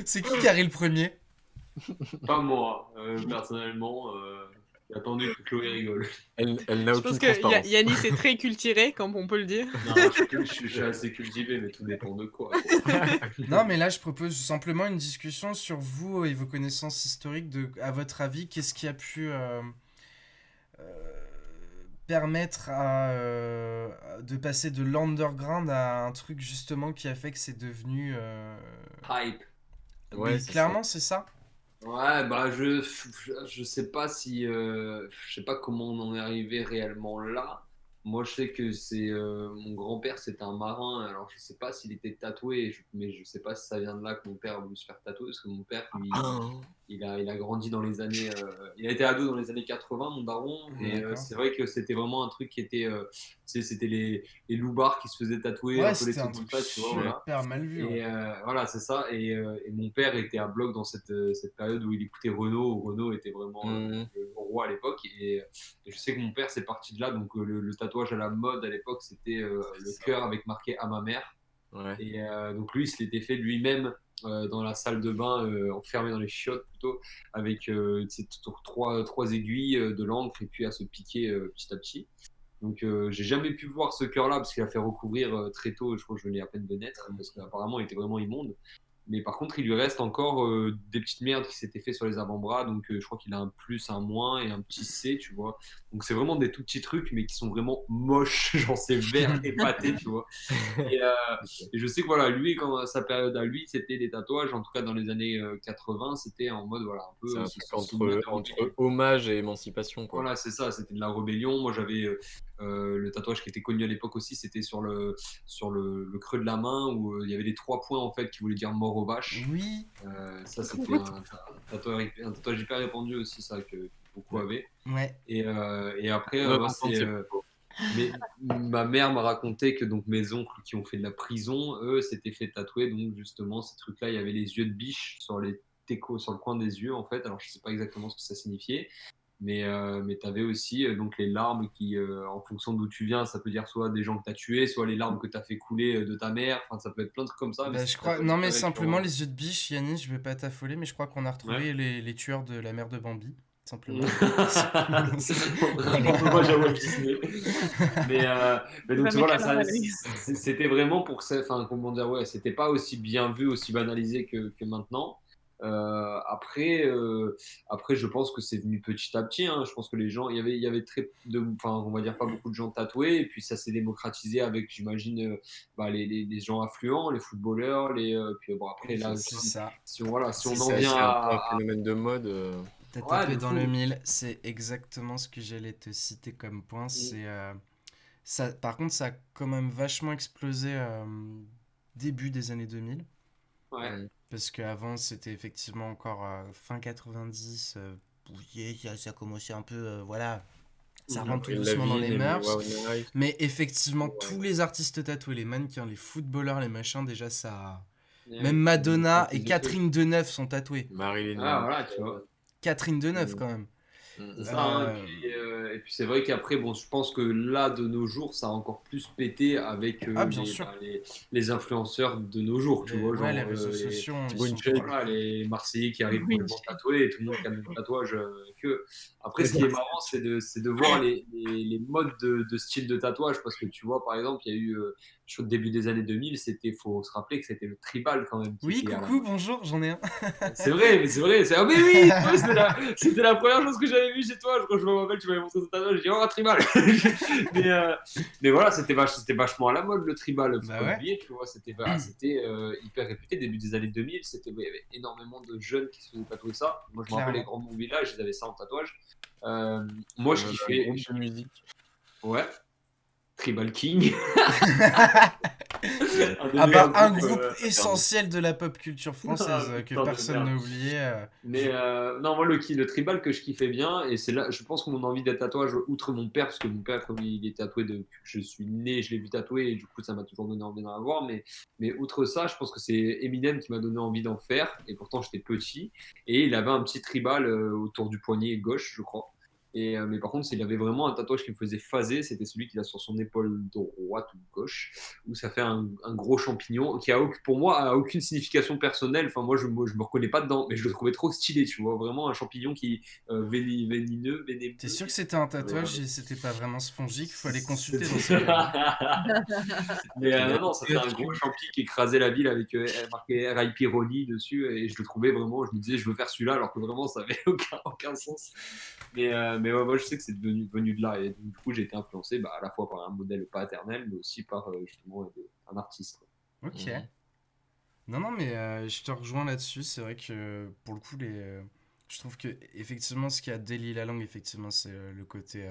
C'est qui a ri le premier?
Pas moi, personnellement. Attendez que Chloé rigole.
Elle n'a
Je
aucune
pense que
transparence.
Yanis est très culturé, comme on peut le dire.
Non, je suis assez cultivé, mais tout dépend de quoi.
Non, mais là, je propose simplement une discussion sur vous et vos connaissances historiques. À votre avis, qu'est-ce qui a pu permettre de passer de l'underground à un truc justement qui a fait que c'est devenu.
Hype.
Ouais,
Mais
c'est
clairement, c'est ça.
Ouais, bah je sais pas si je sais pas comment on en est arrivé réellement là. Moi, je sais que c'est mon grand-père, c'était un marin. Alors, je sais pas s'il était tatoué, mais je sais pas si ça vient de là que mon père a voulu se faire tatouer, parce que mon père, lui, il a grandi dans les années, il a été ado dans les années 80, mon daron, et
D'accord.
c'est vrai que c'était vraiment un truc qui était, c'était les loupards qui se faisaient tatouer,
Ouais,
un peu les
c'était un
trucs
truc
comme ça, tu vois, voilà.
super mal vu. Ouais.
Et voilà, c'est ça. Et mon père était à bloc dans cette période où il écoutait Renaud. Où Renaud était vraiment
Mhm.
le roi à l'époque. Et je sais que mon père, c'est parti de là. Donc le tatouage à la mode à l'époque, c'était le cœur avec marqué à ma mère.
Ouais.
Et donc lui, il se l'était fait lui-même dans la salle de bain, enfermé dans les chiottes plutôt, avec trois aiguilles de l'encre et puis à se piquer petit à petit. Donc j'ai jamais pu voir ce cœur-là parce qu'il a fait recouvrir très tôt, je crois que je venais à peine de naître, parce qu'apparemment il était vraiment immonde. Mais par contre, il lui reste encore des petites merdes qui s'étaient fait sur les avant-bras, donc je crois qu'il a un plus, un moins et un petit C, tu vois. Donc c'est vraiment des tout petits trucs, mais qui sont vraiment moches, genre c'est vert épaté, tu vois. Et, et je sais que voilà, lui, quand sa période à lui, c'était des tatouages, en tout cas dans les années 80, c'était en mode voilà, un peu
C'est un
se
truc
soumettre à
entre hommage et émancipation, quoi.
voilà, c'est ça, c'était de la rébellion. Moi, j'avais le tatouage qui était connu à l'époque aussi, c'était sur le creux de la main où il y avait les 3 points en fait qui voulaient dire mort aux vaches.
Oui,
Ça, c'était un tatouage hyper répandu aussi, ça, que beaucoup avaient.
ouais.
Et après,
Ouais,
moi,
par contre,
mais ma mère m'a raconté que donc mes oncles qui ont fait de la prison, eux, s'étaient fait tatouer. Donc justement, ces trucs-là, il y avait les yeux de biche sur les técos, sur le coin des yeux en fait. Alors je sais pas exactement ce que ça signifiait. Mais tu avais aussi donc les larmes qui, en fonction d'où tu viens, ça peut dire soit des gens que tu as tués, soit les larmes que tu as fait couler de ta mère. Enfin, ça peut être plein de trucs comme ça. Mais
Bah,
c'est
je crois.
tatouage
Non, mais
hyper
simplement
récurrent.
les yeux de biche, Yanis, je vais pas t'affoler, mais je crois qu'on a retrouvé les tueurs de la mère de Bambi. Simplement.
Un hommage à Walt Disney. Mais donc
Va
voilà,
mettre la maladie.
c'était vraiment pour ça. Enfin, comment dire, ouais, c'était pas aussi bien vu, aussi banalisé que maintenant. Après, après, je pense que c'est venu petit à petit, hein. Je pense que les gens, il y avait enfin, on va dire pas beaucoup de gens tatoués, et puis ça s'est démocratisé avec, j'imagine, bah, les gens influents, les footballeurs, puis bon, après, là,
C'est ça.
voilà, si on
C'est
en
ça,
Ouais,
vient
c'est un peu un
à.
phénomène de mode.
T'as
Ouais,
tapé
de
dans
fou.
le mille, c'est exactement ce que j'allais te citer comme point.
Mm.
Ça, par contre, ça a quand même vachement explosé début des années 2000.
Ouais.
Parce qu'avant, c'était effectivement encore fin 90. Oui, ça commençait un peu. Voilà, ça
Mhm.
rentre tout
Avril
doucement dans les
Lavigne, Amy
mœurs.
Winehouse.
Mais effectivement,
Ouais.
tous les artistes tatoués, les mannequins, les footballeurs, les machins, déjà ça.
Ouais,
Même
ça
Madonna et
démocratise le truc.
Catherine Deneuve sont tatouées.
Marilyn
Ah, voilà, tu
Manson.
vois.
Catherine Deneuve,
Mm,
quand même.
C'est
mm,
ça, hein.
Euh,
Et puis c'est vrai qu'après, bon, je pense que là, de nos jours, ça a encore plus pété avec
Ah, bien sûr.
les influenceurs de nos jours, tu vois,
Ouais, les
genre
réseaux sociaux, ils
Thibaut
sont
InShape.
pour.
voilà, les Marseillais qui arrivent
Oui.
complètement tatoués, et tout le monde qui a le même tatouage que. Après, ce qui est marrant, c'est de voir les modes de style de tatouage, parce que tu vois, par exemple, il y a eu, au début des années 2000, faut se rappeler que c'était le tribal quand même qui
Oui,
était à la
coucou, bonjour, j'en ai un.
c'est vrai, mais c'est vrai. Ah, mais oui, toi, c'était la première chose que j'avais vue chez toi. Je crois que je me rappelle, tu m'avais montré ce tatouage. J'ai dit, oh, un tribal. mais, mais voilà, c'était vachement à la mode, le tribal. Faut
Bah
pas
ouais.
oublier, tu vois. C'était hyper réputé. Début des années 2000, il y avait énormément de jeunes qui se faisaient tatouer ça. Moi, je me rappelle, les
Clairement.
grands de mon village, ils avaient ça en tatouage. Moi, je
Un
kiffais.
groupe de musique.
Ouais, Tribal King. Un des
Ah bah,
meilleurs
un
groupes,
groupe
pardon.
essentiel de la pop culture française
Ah,
que
putain de
personne
merde.
n'a oublié.
Mais non, moi, le tribal que je kiffais bien, et c'est là, je pense que mon envie d'être tatouage, outre mon père, parce que mon père, comme il est tatoué depuis que je suis né, je l'ai vu tatouer, et du coup, ça m'a toujours donné envie d'en avoir. Mais outre ça, je pense que c'est Eminem qui m'a donné envie d'en faire, et pourtant, j'étais petit, et il avait un petit tribal autour du poignet gauche, je crois. Mais par contre, s'il avait vraiment un tatouage qui me faisait phaser, c'était celui qu'il a sur son épaule droite ou gauche, où ça fait un gros champignon qui, pour moi, a aucune signification personnelle. Enfin, moi, je me reconnais pas dedans, mais je le trouvais trop stylé, tu vois. Vraiment un champignon qui vénineux, vénéneux.
T'es sûr que c'était un
Euh,
tatouage et c'était pas vraiment spongique? Faut aller consulter dans
c'était-
ces cas-là.
Mais non, non, ça fait un gros champi qui écrasait la ville avec marqué R.I.P. Ronnie dessus, et je le trouvais vraiment, je me disais, je veux faire celui-là, alors que vraiment, ça avait aucun sens. Mais ouais, moi, je sais que c'est venu de là, et du coup, j'ai été influencé à la fois par un modèle paternel, mais aussi par justement un artiste.
Ok.
Mhm.
Non, non, mais je te rejoins là-dessus. C'est vrai que pour le coup, je trouve que effectivement, ce qui a délié la langue, effectivement, c'est le côté.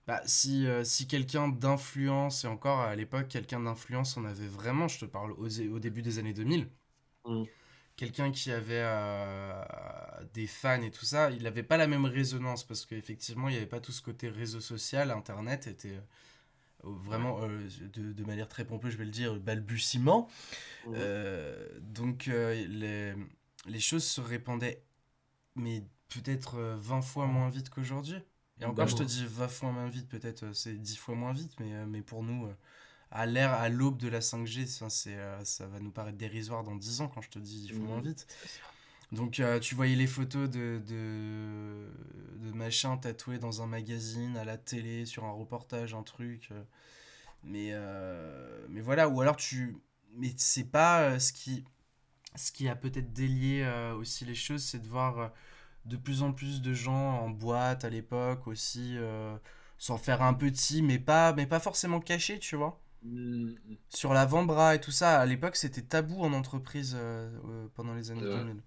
Bah, si quelqu'un d'influence, et encore à l'époque, quelqu'un d'influence, on avait vraiment, je te parle au début des années 2000,
Mm.
quelqu'un qui avait des fans et tout ça, il n'avait pas la même résonance parce qu'effectivement, il n'y avait pas tout ce côté réseau social, Internet était vraiment, de manière très pompeuse, je vais le dire, balbutiement.
Mm.
Donc les choses se répandaient, mais peut-être 20 fois moins vite qu'aujourd'hui. Et encore, je te dis 20 fois moins vite, peut-être c'est 10 fois moins vite, mais pour nous, à l'aube de la 5G, ça va nous paraître dérisoire dans 10 ans quand je te dis 10 fois moins vite. Donc tu voyais les photos de machins tatoués dans un magazine, à la télé, sur un reportage, un truc. Mais voilà, ou alors Mais c'est pas ce qui a peut-être délié aussi les choses, c'est de voir de plus en plus de gens en boîte à l'époque aussi, s'en faire un petit, mais pas forcément caché, tu vois.
Mm.
Sur l'avant-bras et tout ça, à l'époque c'était tabou en entreprise pendant les années
C'est vrai.
2000.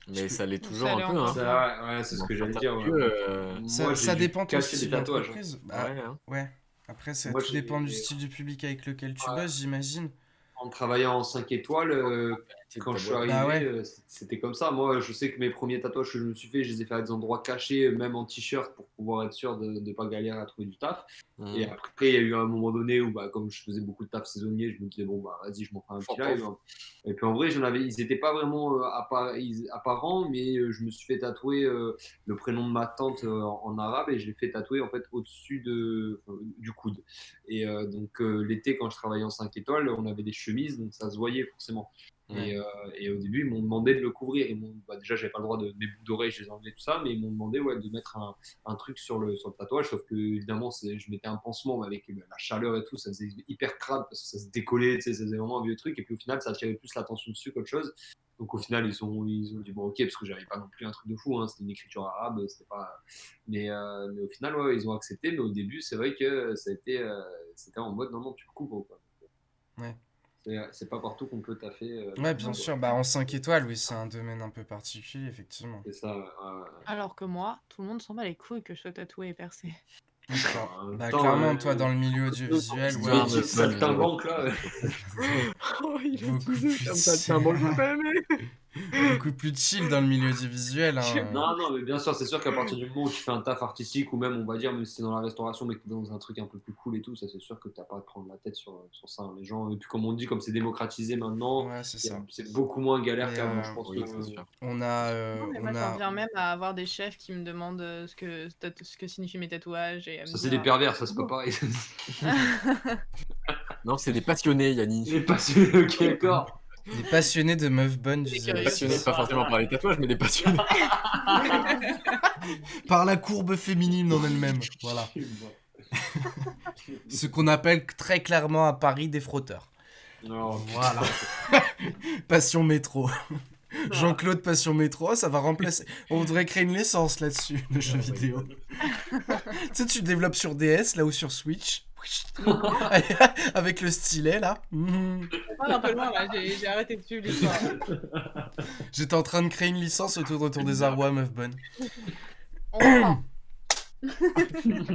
Je
Mais
peux-
ça l'est
Ça
toujours un
l'est
peu, hein.
encore.
Ça, ouais, c'est ce
Dans
que j'allais
certains
dire. Ouais.
lieux,
Moi, j'ai
Ça
dû
dépend ton
cacher des
style
tatouages.
d'entreprise.
ouais,
Bah,
hein.
ouais. Après, ça
Moi,
tout dépend du style du public avec lequel tu
ouais,
bosses, j'imagine.
en travaillant en 5 étoiles,
C'est de
quand
ta
je suis
boîte.
Bah
arrivé,
ouais.
c'était comme ça. Moi, je sais que mes premiers tatouages que je me suis fait, je les ai fait à des endroits cachés, même en t-shirt, pour pouvoir être sûr de ne pas galérer à trouver du taf. Et
Mhm.
après, il y a eu un moment donné où, comme je faisais beaucoup de taf saisonnier, je me disais, bon, vas-y, je m'en fais un petit live. Et puis en vrai, ils n'étaient pas vraiment apparents, mais je me suis fait tatouer le prénom de ma tante en arabe, et je l'ai fait tatouer en fait au-dessus du coude. Et donc l'été, quand je travaillais en 5 étoiles, on avait des chemises, donc ça se voyait forcément. Et au début, ils m'ont demandé de le couvrir. Déjà, j'avais pas le droit de mes boucles d'oreilles, je les ai enlevées, tout ça, mais ils m'ont demandé de mettre un truc sur le tatouage. Sauf que, évidemment, je mettais un pansement, mais avec la chaleur et tout, ça faisait hyper crade parce que ça se décollait, tu sais, ça faisait vraiment un vieux truc. Et puis au final, ça attirait plus l'attention dessus qu'autre chose. Donc au final, ils ont dit bon, ok, parce que j'avais pas non plus un truc de fou, hein, c'était une écriture arabe, c'était pas. Mais au final, ouais, ils ont accepté. Mais au début, c'est vrai que c'était en mode non, tu le couvres, quoi.
Ouais.
C'est pas partout qu'on peut taffer.
Ouais, bien sûr. Bah, en 5 étoiles, oui, c'est un domaine un peu particulier, effectivement.
C'est ça.
Alors que moi, tout le monde s'en bat les couilles que je sois tatouée et percée.
D'accord.
En même
Bah,
temps,
clairement, toi, dans le milieu audiovisuel,
Ouais,
ouais,
mais
ça le timbanque là.
Oh, il
Beaucoup plus beaucoup plus chill dans le milieu audiovisuel. Hein.
Non, mais bien sûr, c'est sûr qu'à partir du moment où tu fais un taf artistique ou même, on va dire, même si c'est dans la restauration, mais que t'es dans un truc un peu plus cool et tout, ça c'est sûr que t'as pas à te prendre la tête sur ça. Hein. Les gens, et puis comme on dit, comme c'est démocratisé maintenant,
Ouais, c'est ça.
c'est beaucoup moins galère
Mais,
qu'avant, je pense.
Oui, c'est sûr.
On a.
Non, mais
on
moi, j'en
a...
viens même à avoir des chefs qui me demandent ce que signifient mes tatouages. Et à me
Ça, c'est
dire,
des pervers, ça, c'est pas pareil.
Non, c'est des passionnés, Yanni.
Il est passionné, ok, d'accord.
Des passionnés de meufs bonnes du
Des
06.
curieux.
Passionnés, pas forcément par les tatouages, mais des passionnés.
Par la courbe féminine en elle-même. Voilà. Ce qu'on appelle très clairement à Paris des frotteurs.
Non,
Voilà. Passion métro. Jean-Claude Passion métro, ça va remplacer. On voudrait créer une licence là-dessus, le jeu vidéo. Tu sais, tu développes sur DS là ou sur Switch. Avec le stylet là.
un peu loin, là, j'ai arrêté de suivre l'histoire.
J'étais en train de créer une licence autour de Retour des Arrois, meuf bonne.
On va.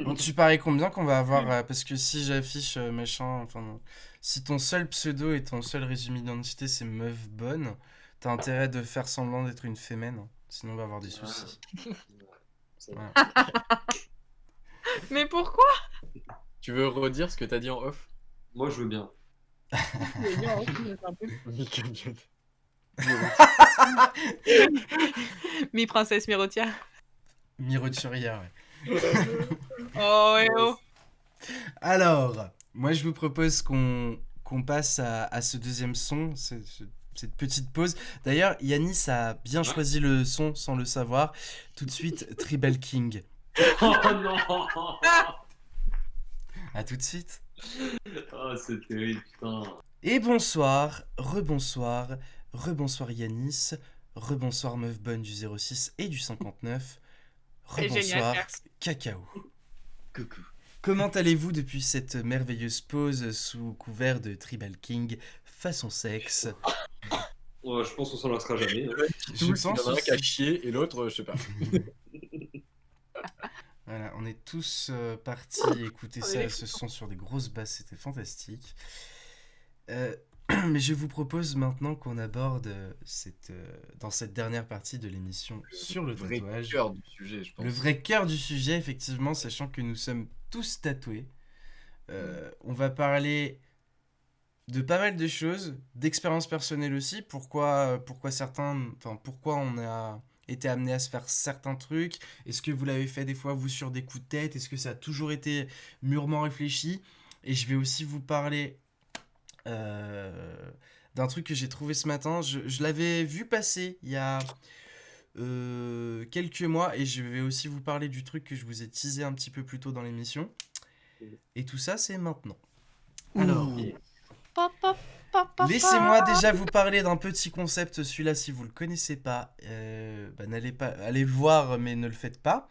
Bon, tu paries combien qu'on va avoir parce que si j'affiche méchant, enfin, non. Si ton seul pseudo et ton seul résumé d'identité c'est meuf bonne, t'as intérêt de faire semblant d'être une fémène, hein. Sinon on va avoir des soucis. Ouais.
Mais pourquoi?
Tu veux redire ce que t'as dit en off?
Moi, je veux bien.
Mi princesse Mirotia.
Miroturière, ouais.
Oh, et oh.
Alors, moi je vous propose qu'on passe à ce deuxième son, cette petite pause. D'ailleurs, Yanis a bien choisi le son sans le savoir. Tout de suite, Tribal King.
Oh non.
À tout de suite.
Oh, c'est terrible, putain.
Et bonsoir, rebonsoir Yanis, rebonsoir meuf bonne du 06 et du 59,
C'est génial,
rebonsoir
merci.
Cacao.
Coucou.
Comment allez-vous depuis cette merveilleuse pause sous couvert de Tribal King façon sexe?
Ouais, je pense qu'on s'en lassera jamais. Hein.
Je
Tous,
pense
il y en a un qui a
aussi.
chié et l'autre, je sais pas.
Voilà, on est tous partis écouter ça, ce son sur des grosses basses, c'était fantastique. Mais je vous propose maintenant qu'on aborde dans cette dernière partie de l'émission sur le
vrai
tatouage.
cœur du sujet, je pense.
Le vrai cœur du sujet, effectivement, sachant que nous sommes tous tatoués. On va parler de pas mal de choses, d'expériences personnelles aussi, pourquoi on a été amené à se faire certains trucs, est-ce que vous l'avez fait des fois vous sur des coups de tête, est-ce que ça a toujours été mûrement réfléchi, et je vais aussi vous parler d'un truc que j'ai trouvé ce matin, je l'avais vu passer il y a quelques mois, et je vais aussi vous parler du truc que je vous ai teasé un petit peu plus tôt dans l'émission, et tout ça c'est maintenant. Alors, laissez-moi déjà vous parler d'un petit concept, celui-là si vous le connaissez pas, allez le voir mais ne le faites pas,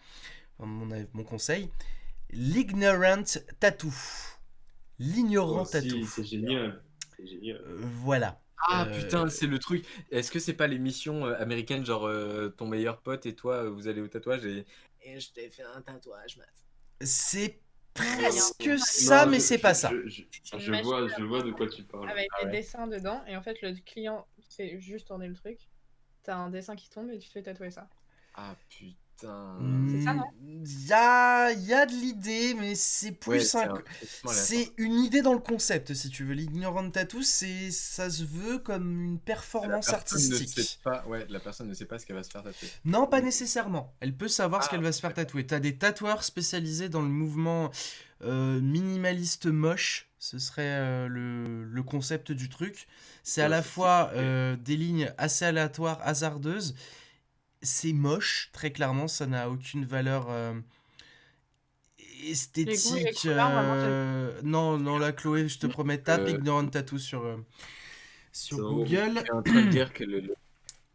mon conseil, l'ignorant tattoo, l'ignorant tattoo.
C'est génial. C'est génial.
Voilà.
Ah putain, c'est le truc. Est-ce que c'est pas l'émission américaine, genre ton meilleur pote et toi, vous allez au tatouage et je t'ai fait un tatouage, meuf.
C'est presque ça, mais c'est pas ça.
Je vois de quoi tu parles.
Avec
Ah
des
ouais.
dessins dedans, et en fait, le client fait juste tourner le truc. T'as un dessin qui tombe et tu te fais tatouer ça.
Ah putain.
C'est ça, non?
Il y a de l'idée, mais c'est plus c'est une idée dans le concept, si tu veux. L'ignorant tattoo, ça se veut comme une performance artistique.
La personne ne sait pas ce qu'elle va se faire tatouer.
Non, pas nécessairement. Elle peut savoir ce qu'elle va se faire tatouer. T'as des tatoueurs spécialisés dans le mouvement minimaliste moche, Ce serait le concept du truc. C'est à
Ouais,
la
c'est
fois
stylé.
des lignes assez aléatoires, hasardeuses. C'est moche, très clairement, ça n'a aucune valeur
Les goûts et les
esthétique.
couleurs, vraiment, j'aime.
Non, non, là, Chloé, je te promets, tape
Euh,
Ignorant Tattoo sur
C'est vraiment bon.
Google.
Je suis en train de dire que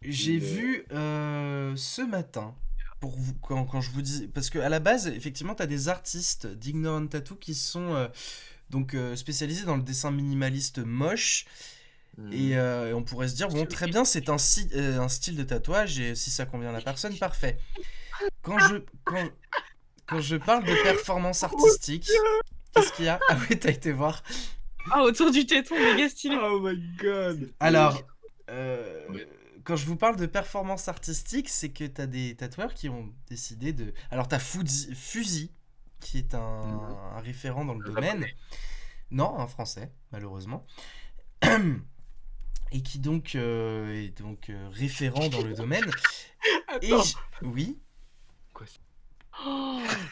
J'ai
le-
vu ce matin, pour vous, quand je vous dis. Parce qu'à la base, effectivement, tu as des artistes d'Ignorant Tattoo qui sont donc spécialisés dans le dessin minimaliste moche. Et on pourrait se dire, bon, très bien, c'est un style de tatouage, et si ça convient à la personne, parfait. Quand je, quand, quand je parle de performance artistique, qu'est-ce qu'il y a? Ah oui, t'as été voir.
Ah, autour du téton, méga stylé.
Oh my god.
Alors,
Ouais.
quand je vous parle de performance artistique, c'est que t'as des tatoueurs qui ont décidé de... Alors, t'as Fuzi, qui est un référent dans le domaine. Non, un français, malheureusement. Et qui donc est donc référent dans le domaine. Et
Attends.
oui,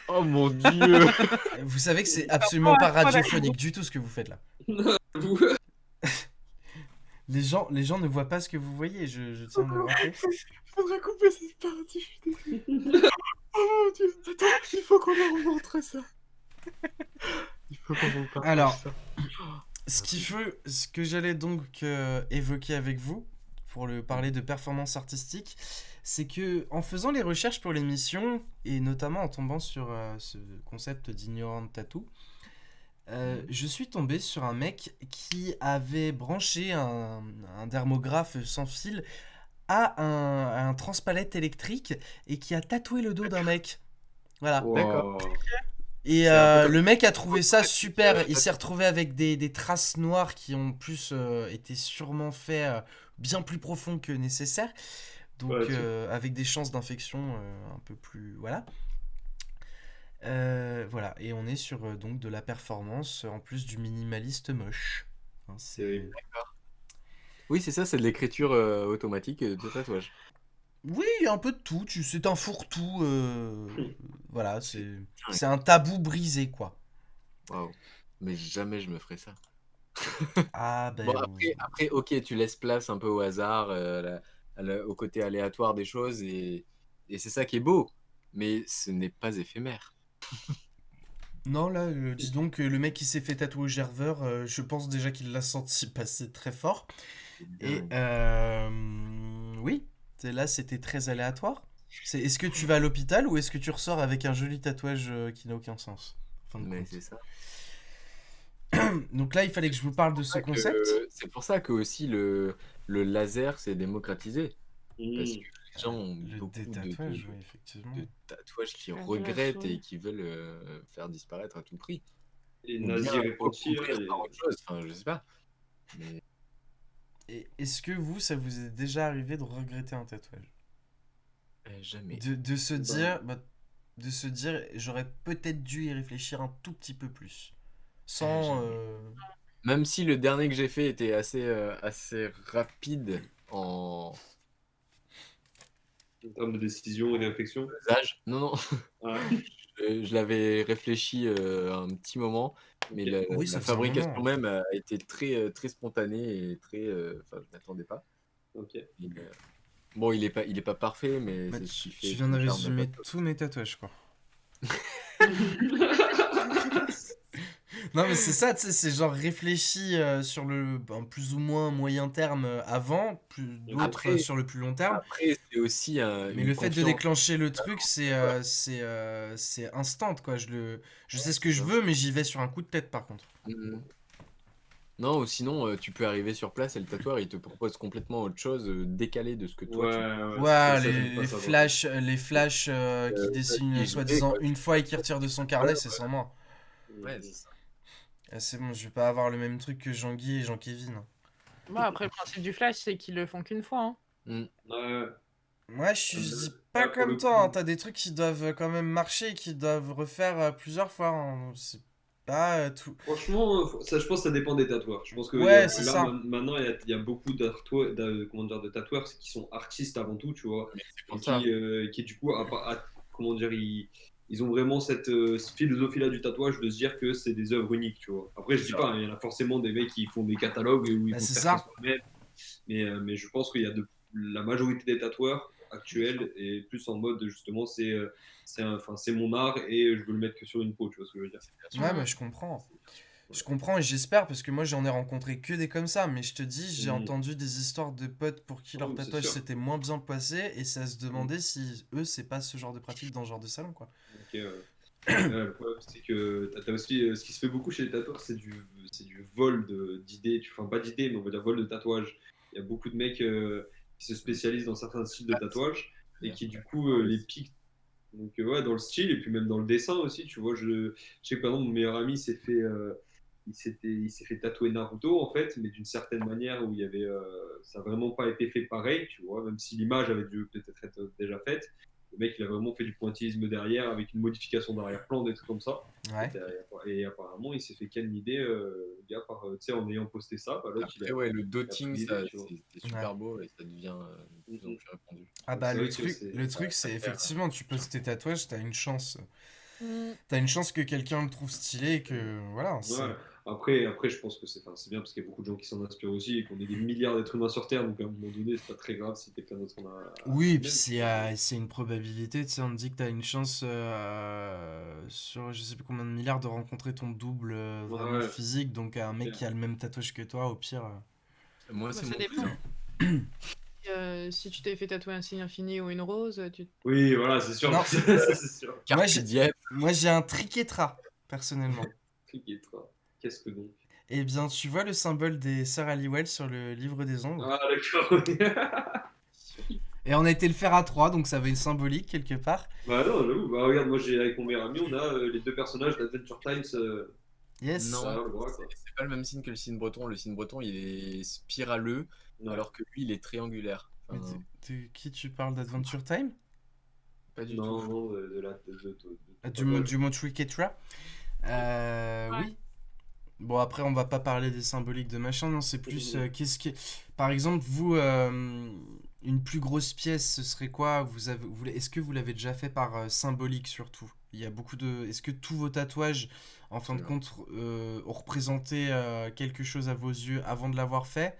Oh mon dieu.
vous savez que c'est absolument pas
à toi,
radiophonique du tout ce que vous faites là.
Vous-
Les gens ne voient pas ce que vous voyez, je tiens à le rappeler.
Faudrait couper cette partie, je suis désolé. Oh mon dieu. Attends, il faut qu'on enregistre ça. Il faut qu'on vous parle
Alors,
ça.
ce que j'allais donc évoquer avec vous, pour parler de performance artistique, c'est que en faisant les recherches pour l'émission, et notamment en tombant sur ce concept d'ignorant tattoo, je suis tombé sur un mec qui avait branché un dermographe sans fil à un transpalette électrique et qui a tatoué le dos d'un mec. Voilà.
Wow.
Et
C'est un peu comme-
le mec a trouvé ça super. Il s'est retrouvé avec des traces noires qui ont plus été sûrement fait bien plus profond que nécessaire. Donc
Ouais,
avec des chances d'infection un peu plus... Voilà. Voilà. Et on est sur donc de la performance en plus du minimaliste moche. Hein, c'est...
Oui, c'est ça, c'est de l'écriture automatique de tatouage.
Oui, un peu de tout. C'est un fourre-tout. Voilà, c'est un tabou brisé, quoi.
Waouh. Mais jamais je me ferais ça.
Ah ben...
Bon, après, ok, tu laisses place un peu au hasard, au côté aléatoire des choses, et c'est ça qui est beau. Mais ce n'est pas éphémère.
Non, là, dis donc, le mec qui s'est fait tatouer au gerveur, je pense déjà qu'il l'a senti passer très fort. Et oui, là, c'était très aléatoire. Est-ce que tu vas à l'hôpital ou est-ce que tu ressors avec un joli tatouage qui n'a aucun sens? En fin de
Mais
compte.
c'est ça.
Donc là, il fallait que je vous parle de ce concept.
C'est pour ça que aussi le laser s'est démocratisé. Parce que les gens ont
Le
beaucoup
détatouage, oui, effectivement.
de tatouages qui
Ah,
regrettent
oui.
et qui veulent faire disparaître à tout prix.
Les
Ou
nazis
bien
répentis.
recouvrir par autre chose, enfin, je sais pas. Mais
Et est-ce que vous, ça vous est déjà arrivé de regretter un tatouage?
jamais.
De se dire, j'aurais peut-être dû y réfléchir un tout petit peu plus. Sans...
Même si le dernier que j'ai fait était assez rapide en
termes de décision et réflexion.
dosage. Non.
Ah,
Je l'avais réfléchi un petit moment, mais
Ok.
Oui, ça
la
faisait un
fabrication
moment.
même a été très spontanée et très. Enfin, je m'attendais pas.
ok.
Et, bon, il est pas parfait, mais
Bah,
c'est ce
tu,
qui fait.
tu viens de
le charme d'un
résumer
tatouage.
tous mes tatouages, quoi. Non, mais c'est ça, tu sais, c'est genre réfléchi sur le plus ou moins moyen terme avant, d'autres
Après-
sur le plus long terme.
Après, c'est aussi
Mais le fait de déclencher le truc, c'est instant, quoi. Je sais ce que je veux, mais j'y vais sur un coup de tête, par contre.
Mhm. Non, ou sinon, tu peux arriver sur place et le tatoueur, il te propose complètement autre chose, décalé de ce que toi tu.
Ouais,
ça, j'aime pas
les
ça,
flashs qui dessinent
qui
soi-disant
jouaient, quoi.
une fois et qui retirent de son carnet, c'est sans moi.
Ouais, c'est ça.
Ah, c'est bon, je vais pas avoir le même truc que Jean-Guy et Jean-Kévin.
Bon, après, le principe du flash, c'est qu'ils le font qu'une fois. Hein.
Ouais.
Moi, je dis pas
Ah, pour
comme
le
toi,
coup.
hein. T'as des trucs qui doivent quand même marcher, qui doivent refaire plusieurs fois, hein. C'est pas tout.
Franchement, ça, je pense que ça dépend des tatoueurs. Je pense que
Ouais, c'est ça.
maintenant, il y a beaucoup comment dire, de tatoueurs qui sont artistes avant tout, tu vois.
C'est
Et
pour ça.
qui du coup, comment dire, ils ont vraiment cette philosophie-là du tatouage de se dire que c'est des œuvres uniques, tu vois. Après, je dis pas, hein, il y en a forcément des mecs qui font des catalogues où ils
Bah,
vont
c'est
faire
ça.
ça soi-même. Mais je pense qu'il y a la majorité des tatoueurs actuels est plus en mode justement c'est mon art et je veux le mettre que sur une peau, tu vois ce que je veux dire.
Ouais, bah, je comprends. Je comprends et j'espère parce que moi j'en ai rencontré que des comme ça, mais je te dis, j'ai
Mhm.
entendu des histoires de potes pour qui leur
Oui, c'est
tatouage
sûr.
s'était moins bien passé et ça se demandait si eux c'est pas ce genre de pratique dans ce genre de salon quoi.
Ok, le problème, c'est que t'as aussi ce qui se fait beaucoup chez les tatoueurs, c'est du vol d'idées, enfin pas d'idées, mais on va dire vol de tatouage. Il y a beaucoup de mecs qui se spécialisent dans certains styles de tatouage et qui du coup les piquent. Donc ouais, dans le style et puis même dans le dessin aussi, tu vois. Je sais que par exemple mon meilleur ami il s'est fait tatouer Naruto en fait, mais d'une certaine manière où il y avait, ça n'a vraiment pas été fait pareil, tu vois, même si l'image avait dû peut-être être déjà faite. Le mec, il a vraiment fait du pointillisme derrière avec une modification d'arrière-plan, des trucs comme ça.
Ouais.
Et apparemment, il s'est fait cannider, le gars, tu sais, en ayant posté ça. Bah, l'autre,
Après, ouais, le
il a
dotting,
pris
ça,
l'idée, tu vois.
c'est super beau et ça devient de plus en plus répandu.
Ah
Donc,
bah
c'est
le
vrai que
truc,
c'est-
le truc c'est
faire.
effectivement tu poses tes tatouages, t'as une chance.
Mm.
T'as une chance que quelqu'un le trouve stylé et que voilà.
Ouais. Après, je pense que c'est bien parce qu'il y a beaucoup de gens qui s'en inspirent aussi et qu'on est des milliards d'êtres humains sur Terre, donc à un moment donné, c'est pas très grave si quelqu'un d'autre en a.
Oui, et puis
même,
c'est
tu vois.
c'est une probabilité, tu sais, on te dit que t'as une chance sur je sais plus combien de milliards de rencontrer ton double vraiment
Ouais,
physique, donc un mec
clair.
qui a le même tatouage que toi, au pire.
Moi,
Bah,
c'est
ça
mon
dépend.
cousin.
Si tu t'es fait tatouer un signe infini ou une rose, tu...
Oui, voilà, c'est sûr.
Non.
Ça, c'est sûr.
Moi
Carpe
j'ai
diem.
moi, j'ai un triquetra, personnellement.
Cliquez, toi. Qu'est-ce que donc?
Eh bien, tu vois le symbole des sœurs Halliwell sur le livre des ombres.
Ah, d'accord.
Et on a été le faire à trois, donc ça avait une symbolique quelque part.
Bah non, j'avoue. Bah regarde, moi, avec mon meilleur ami, on a les deux personnages d'Adventure Times.
Yes.
Non,
Ça, le bras, quoi.
c'est pas le même signe que le signe breton. Le signe breton, il est spiraleux,
Ouais.
alors que lui, il est triangulaire.
Mais
Enfin,
de qui tu parles d'Adventure Time?
pas du
Non,
tout.
non, de
Ah,
ton tatouage.
du mot Triquetra? Oui. Bon, après, on va pas parler des symboliques de machin, non, c'est plus qu'est-ce qui. Par exemple, vous, une plus grosse pièce, ce serait quoi? Est-ce que vous l'avez déjà fait par symbolique surtout? Il y a beaucoup de. Est-ce que tous vos tatouages, en fin de compte, ont représenté quelque chose à vos yeux avant de l'avoir fait?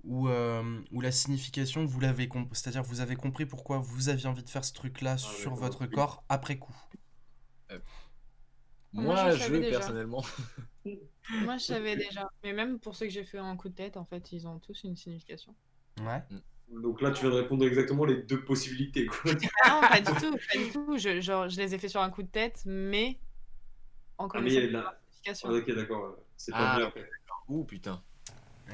Ou la signification, vous l'avez c'est-à-dire vous avez compris pourquoi vous aviez envie de faire ce truc-là sur
d'accord,
votre
oui.
corps après coup?
Moi,
Moi,
je savais déjà.
personnellement,
Moi, je savais déjà. Mais même pour ceux que j'ai fait en coup de tête, en fait, ils ont tous une signification.
Ouais.
Donc là, tu viens de répondre exactement les deux possibilités, quoi.
Non, pas du tout, pas du tout. Je les ai fait sur un coup de tête, mais en
Ah, mais il y
connaissant
a de
la
la.
signification.
Ah, ok, d'accord. Ouais. C'est
Ah,
pas vrai
ok,
après.
ouh putain.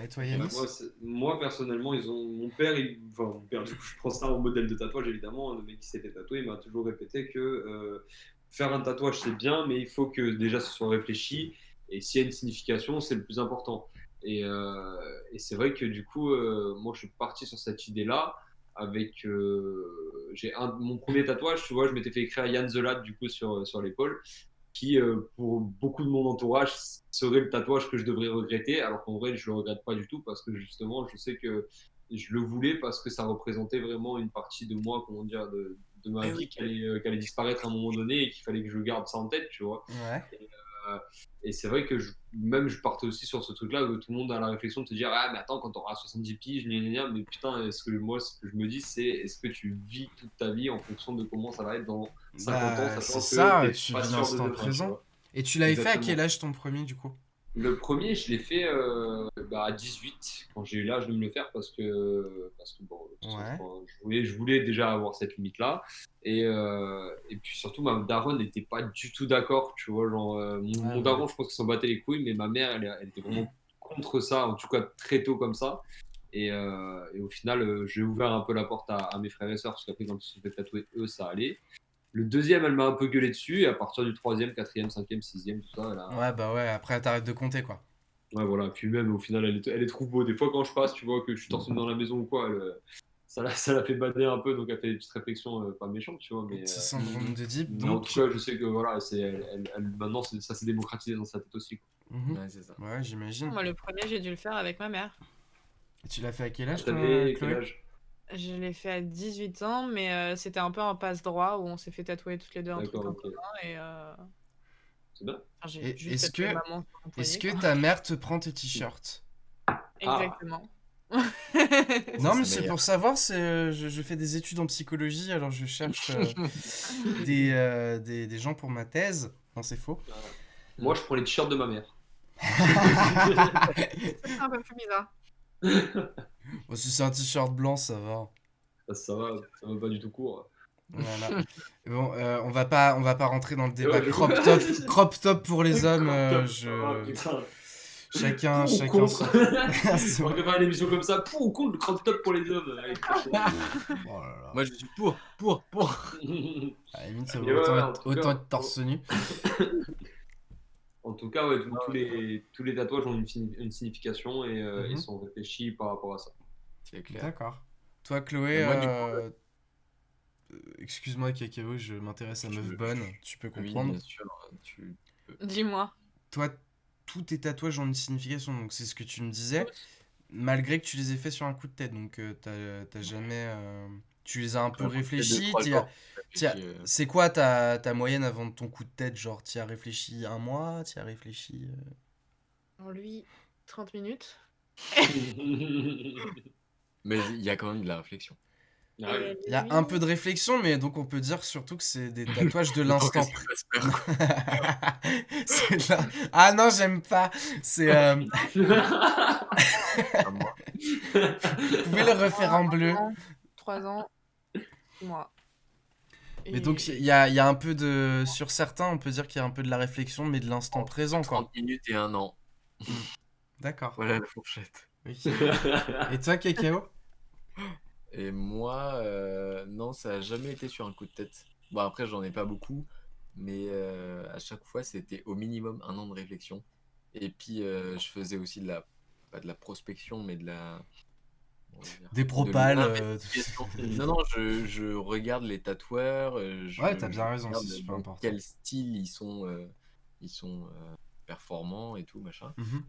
Et toi,
Bah,
Yanis?
moi, personnellement, mon père, enfin, mon père, du coup, je prends ça en modèle de tatouage, évidemment. Le mec qui s'était tatoué, il m'a toujours répété que faire un tatouage, c'est bien, mais il faut que déjà ce soit réfléchi. Et s'il y a une signification, c'est le plus important. Et c'est vrai que du coup, moi, je suis parti sur cette idée-là. Avec mon premier tatouage, tu vois, je m'étais fait écrire Yann the Lad du coup sur l'épaule, qui pour beaucoup de mon entourage serait le tatouage que je devrais regretter, alors qu'en vrai je le regrette pas du tout parce que justement je sais que je le voulais parce que ça représentait vraiment une partie de moi, comment dire, de ma vie qui allait disparaître à un moment donné et qu'il fallait que je garde ça en tête, tu vois.
Ouais.
Euh, et c'est vrai que je partais aussi sur ce truc-là où tout le monde a la réflexion de te dire ah mais attends quand t'auras 70 piges mais putain ce que je me dis c'est est-ce que tu vis toute ta vie en fonction de comment ça va être dans 50 ans
Bah,
sachant
c'est
que
ça,
t'es
tu
pas
vis
sûr de
l'instant
demain, tu
présent.
vois.
Et tu l'avais fait à
Exactement.
quel âge ton premier du coup?
Le premier, je l'ai fait à 18, quand j'ai eu l'âge de me le faire, parce que bon, de toute façon,
Ouais.
je voulais déjà avoir cette limite-là. Et puis surtout, ma daronne n'était pas du tout d'accord, tu vois. Genre, mon
Ouais.
daron, je pense qu'il s'en battait les couilles, mais ma mère, elle était vraiment contre ça, en tout cas très tôt comme ça. Et au final, j'ai ouvert un peu la porte à mes frères et sœurs, parce qu'après, quand ils se sont fait tatouer, eux, ça allait. Le deuxième, elle m'a un peu gueulé dessus, et à partir du troisième, quatrième, cinquième, sixième, tout ça, elle a.
Ouais, bah ouais, après t'arrêtes de compter quoi.
Ouais, voilà. Puis même, au final, elle est trop beau. Des fois, quand je passe, tu vois, que je suis torse nu dans la maison ou quoi, ça la fait bader un peu, donc elle fait des petites réflexions pas méchantes, tu vois.
Petit syndrome de Deep,
Mais en
donc.
tout cas, je sais que voilà, maintenant, ça s'est démocratisé dans sa tête aussi, quoi.
Mhm.
Ouais, c'est ça.
Ouais, j'imagine.
Moi, le premier, j'ai dû le faire avec ma mère.
Et tu l'as fait à quel âge toi,
T'avais quel
Chloé?
âge?
Je l'ai fait à 18 ans, mais c'était un peu un passe-droit où on s'est fait tatouer toutes les deux un truc
D'accord,
en
ok.
commun et
C'est bien.
enfin, j'ai
Et
juste
est-ce
tatoué
que,
maman sur mon
est-ce
poignet,
que
quoi.
ta mère te prend tes t-shirts?
Exactement.
Non,
Ça,
mais
c'est
c'est
meilleur.
pour savoir, je fais des études en psychologie, alors je cherche des gens pour ma thèse. Non, c'est faux.
Moi, je prends les t-shirts de ma mère.
C'est un peu plus bizarre.
Bon, si c'est un t-shirt blanc, ça va.
Ça va pas du tout court.
Voilà. Bon, on va pas rentrer dans le débat.
Ouais, je
Crop
vois.
top, crop top pour les hommes.
Crop top, ah, putain.
Chacun,
Pour ou
chacun.
contre
C'est
On
vrai.
va faire une émission comme ça, pour ou contre le crop top pour les hommes. Allez,
Oh là là.
Moi, je suis pour.
À la limite, ça
Mais
vaut
ouais,
autant,
en
être,
tout
autant
cas,
être torse nu.
En tout cas, ouais, tous les tatouages ont une signification et
Mhm.
ils sont réfléchis par rapport à ça.
C'est clair.
D'accord. Toi, Chloé,
Moi, du coup,
excuse-moi, Cacao, je m'intéresse à Meuf
Je-
Bonne. Tu peux
Oui,
comprendre.
bien sûr. Tu...
Dis-moi.
Toi, tous tes tatouages ont une signification, donc c'est ce que tu me disais. Malgré que tu les aies fait sur un coup de tête, donc t'as jamais. Tu les as un peu
Deux,
réfléchis.
trois jours,
C'est quoi ta moyenne avant ton coup de tête? Genre, t'y as réfléchi un mois? T'y as réfléchi.
Pour lui, 30 minutes.
Mais il y a quand même de la réflection.
Ah oui.
Et
Il y a
lui-
un peu de réflexion, mais donc on peut dire surtout que c'est des tatouages de l'instant.
Qu'est-ce que ça se passe, quoi.
C'est de la- Ah non, j'aime pas. C'est.
À moi.
Vous pouvez le refaire en bleu.
3 ans, 6 mois.
Mais donc il y a un peu de. Sur certains, on peut dire qu'il y a un peu de la réflexion, mais de l'instant présent, quoi.
30 minutes et 1 an.
D'accord.
Voilà la fourchette.
Ok. Et toi, Cacao?
Et moi, non, ça a jamais été sur un coup de tête. Bon, après, j'en ai pas beaucoup, mais à chaque fois, c'était au minimum 1 an de réflexion. Et puis, je faisais aussi pas de la prospection, mais de la. on va dire,
Des
de
propales.
l'investigation. Non, non, je regarde les tatoueurs.
Ouais, t'as bien raison,
regarde
c'est super
dans
important.
quel style ils sont performants et tout, machin.
Mhm.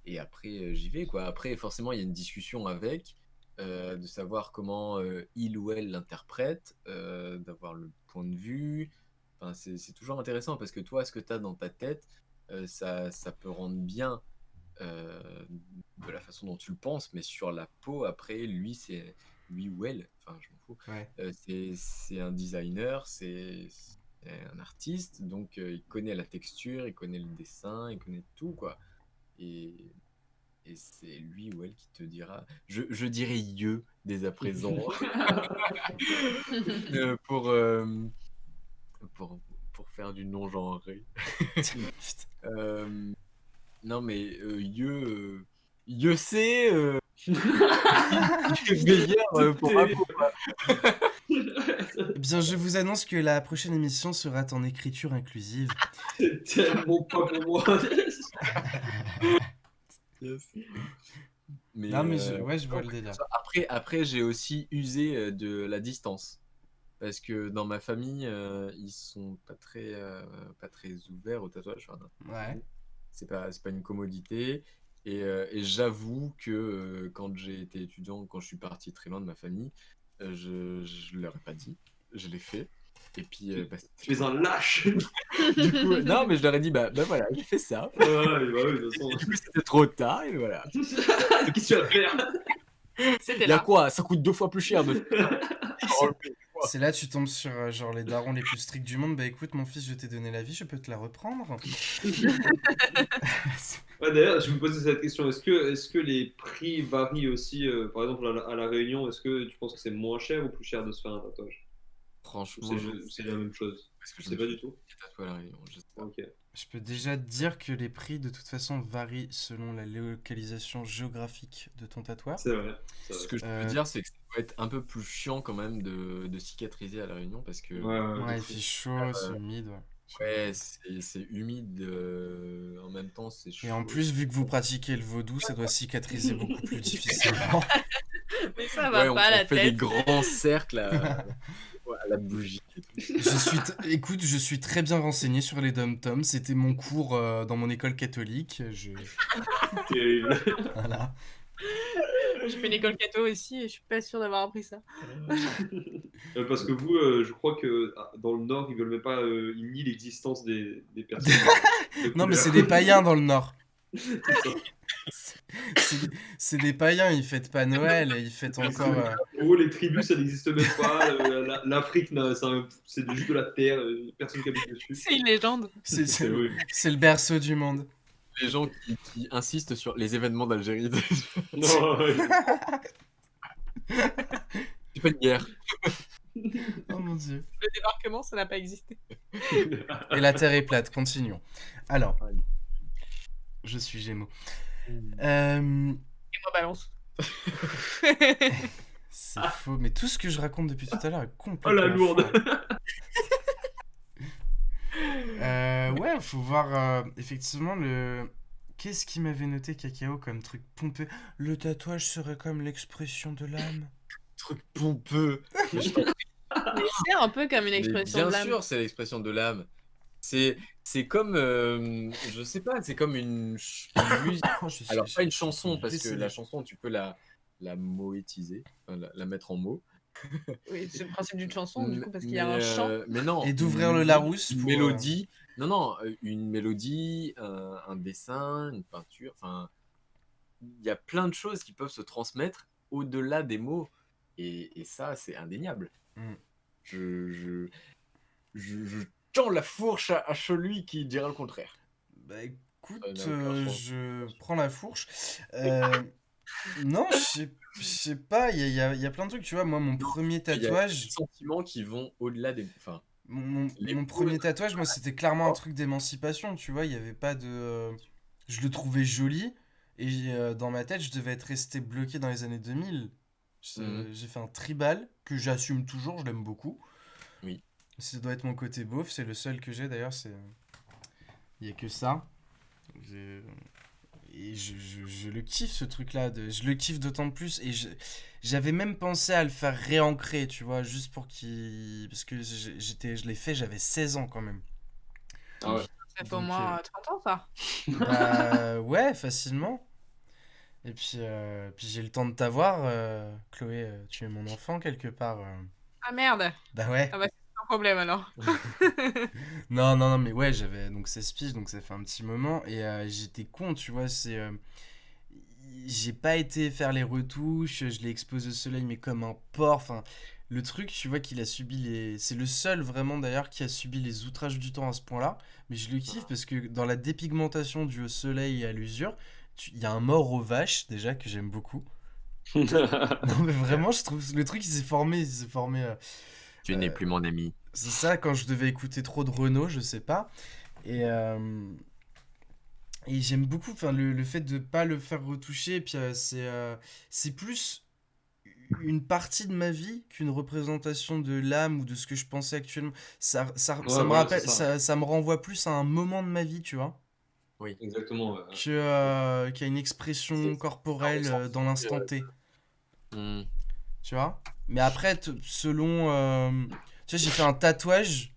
Et après, j'y vais, quoi. Après, forcément, il y a une discussion avec, de savoir comment il ou elle l'interprète, d'avoir le point de vue. Enfin, c'est toujours intéressant parce que toi, ce que tu as dans ta tête, ça peut rendre bien de la façon dont tu le penses, mais sur la peau, après, lui ou elle, enfin, je m'en fous.
Ouais.
C'est un designer, c'est un artiste, donc il connaît la texture, il connaît le dessin, il connaît tout, quoi. Et c'est lui ou elle qui te dira. Je dirais yeux dès à présent. Euh, pour, euh, pour faire du non-genré. Non, mais yeux c'est meilleur pour ma peau.
Eh bien, je vous annonce que la prochaine émission sera en écriture inclusive.
C'est tellement pas pour moi.
Mais,
Non, mais je vois le délire.
Après, j'ai aussi usé de la distance. Parce que dans ma famille, ils sont pas très ouverts au tatouage. Enfin,
Ouais.
c'est pas une commodité. Et j'avoue que quand j'ai été étudiant, quand je suis parti très loin de ma famille, je leur ai pas dit. Je l'ai fait. Et puis,
Tu es un lâche.
du coup, non, mais je leur ai dit, bah voilà, j'ai fait ça.
Ouais, bah oui, de toute façon.
Du coup, c'était trop tard, et voilà.
Qu'est-ce que tu vas faire?
C'était
Il y a
là.
quoi? Ça coûte 2 fois plus cher de.
C'est là tu tombes sur genre les darons les plus stricts du monde. Bah écoute, mon fils, je t'ai donné la vie, je peux te la reprendre.
Ouais, d'ailleurs, je me posais cette question. Est-ce que les prix varient aussi, par exemple, à la Réunion, est-ce que tu penses que c'est moins cher ou plus cher de se faire un tatouage? Ou
Franchement,
c'est la même chose?
parce que
Je sais pas du tout.
tatoué à la Réunion, je sais pas.
Ok.
Je peux déjà te dire que les prix de toute façon varient selon la localisation géographique de ton tatoueur.
C'est vrai. c'est
Ce
vrai.
que je peux dire, c'est que ça doit être un peu plus chiant quand même de cicatriser à la Réunion parce que
Ouais,
de
il
fou.
fait chaud, c'est humide. Ouais.
ouais, c'est humide, en même temps c'est chaud.
Et en plus, vu que vous pratiquez le vaudou, ça doit cicatriser beaucoup plus difficilement.
Mais ça va
ouais,
pas, la
on fait des
tête.
grands cercles à la bougie. Et tout.
Écoute, je suis très bien renseigné sur les dom-toms. C'était mon cours dans mon école catholique.
Terrible.
Voilà.
J'ai fait une école catho aussi et je suis pas sûre d'avoir appris ça.
Parce que vous, je crois que dans le Nord, ils veulent même pas, ils nient l'existence des personnes de
Non, mais
couleur.
c'est des païens dans le Nord.
C'est ça.
C'est des païens, ils fêtent pas Noël, ils fêtent encore.
Pour eux, les tribus, ça n'existe même pas. L'Afrique, c'est juste de la terre, personne qui habite dessus.
C'est une légende.
C'est
Oui.
c'est le berceau du monde.
Les gens qui insistent sur les événements d'Algérie.
Non, ouais.
C'est pas une guerre.
Oh mon dieu.
Le débarquement, ça n'a pas existé.
Et la Terre est plate, continuons. Alors, je suis Gémeaux.
Et moi, balance.
C'est faux, mais tout ce que je raconte depuis tout à l'heure est
Oh
complètement
la lourde.
faux. Ouais, faut voir effectivement le. Qu'est-ce qui m'avait noté Cacao comme truc pompeux? Le tatouage serait comme l'expression de l'âme.
Truc pompeux.
Mais c'est un peu comme une
Mais
expression
bien
de l'âme.
sûr, c'est l'expression de l'âme. C'est comme, je sais pas, c'est comme une musique.
Oh, je suis-
Alors,
je-
pas une chanson, parce que
décédé.
la chanson, tu peux la moétiser, enfin, la mettre en mots.
Oui, c'est le principe d'une chanson, du coup, parce qu'il y a
Mais,
un chant.
Mais non.
Et d'ouvrir
une
le Larousse
une
pour,
mélodie. Non, une mélodie, un dessin, une peinture. Enfin, il y a plein de choses qui peuvent se transmettre au-delà des mots. Et ça, c'est indéniable.
Mm.
Je tends la fourche à celui qui dira le contraire.
Bah écoute,
Ça n'a aucun sens.
je prends la fourche. Non, je sais pas, il y a plein de trucs, tu vois. Moi, mon premier
Il y a des
tatouage,
sentiments qui vont au-delà des. Enfin, les
mon
mots,
premier tatouage, moi, c'était clairement un truc d'émancipation, tu vois. Il y avait pas de. Je le trouvais joli, et dans ma tête, je devais être resté bloqué dans les années 2000. J'ai fait un tribal, que j'assume toujours, je l'aime beaucoup.
Oui.
Ça doit être mon côté beauf, c'est le seul que j'ai d'ailleurs, il y a que ça. Et je le kiffe ce truc-là, je le kiffe d'autant plus. Et j'avais même pensé à le faire réancrer, tu vois, juste pour qu'il. Parce que je l'ai fait, j'avais 16 ans quand même.
Ah ouais.
Ça fait au
Donc,
moins 30 ans, ça.
Bah ouais, facilement. Et puis j'ai le temps de t'avoir, Chloé, tu es mon enfant quelque part.
Ah merde.
Bah ouais.
Ah bah, c'est un problème alors.
Non, mais ouais, j'avais donc 16 piges, donc ça fait un petit moment. Et j'étais con, tu vois, j'ai pas été faire les retouches, je l'ai exposé au soleil, mais comme un porc. Enfin, le truc, tu vois, qu'il a subi les. C'est le seul vraiment d'ailleurs qui a subi les outrages du temps à ce point-là. Mais je le kiffe parce que dans la dépigmentation due au soleil et à l'usure, il y a un mort aux vaches déjà que j'aime beaucoup. Non, mais vraiment, je trouve le truc, il s'est formé.
tu n'es plus mon ami.
C'est ça, quand je devais écouter trop de Renault, je sais pas. Et j'aime beaucoup le fait de pas le faire retoucher. Et puis c'est plus une partie de ma vie qu'une représentation de l'âme ou de ce que je pensais actuellement. Ça me
voilà,
rappelle,
c'est ça.
ça me renvoie plus à un moment de ma vie, tu vois,
Exactement.
qu'à une expression
C'est-
corporelle dans l'instant T.
Hmm.
Tu vois. Mais après, selon. Tu vois, j'ai fait un tatouage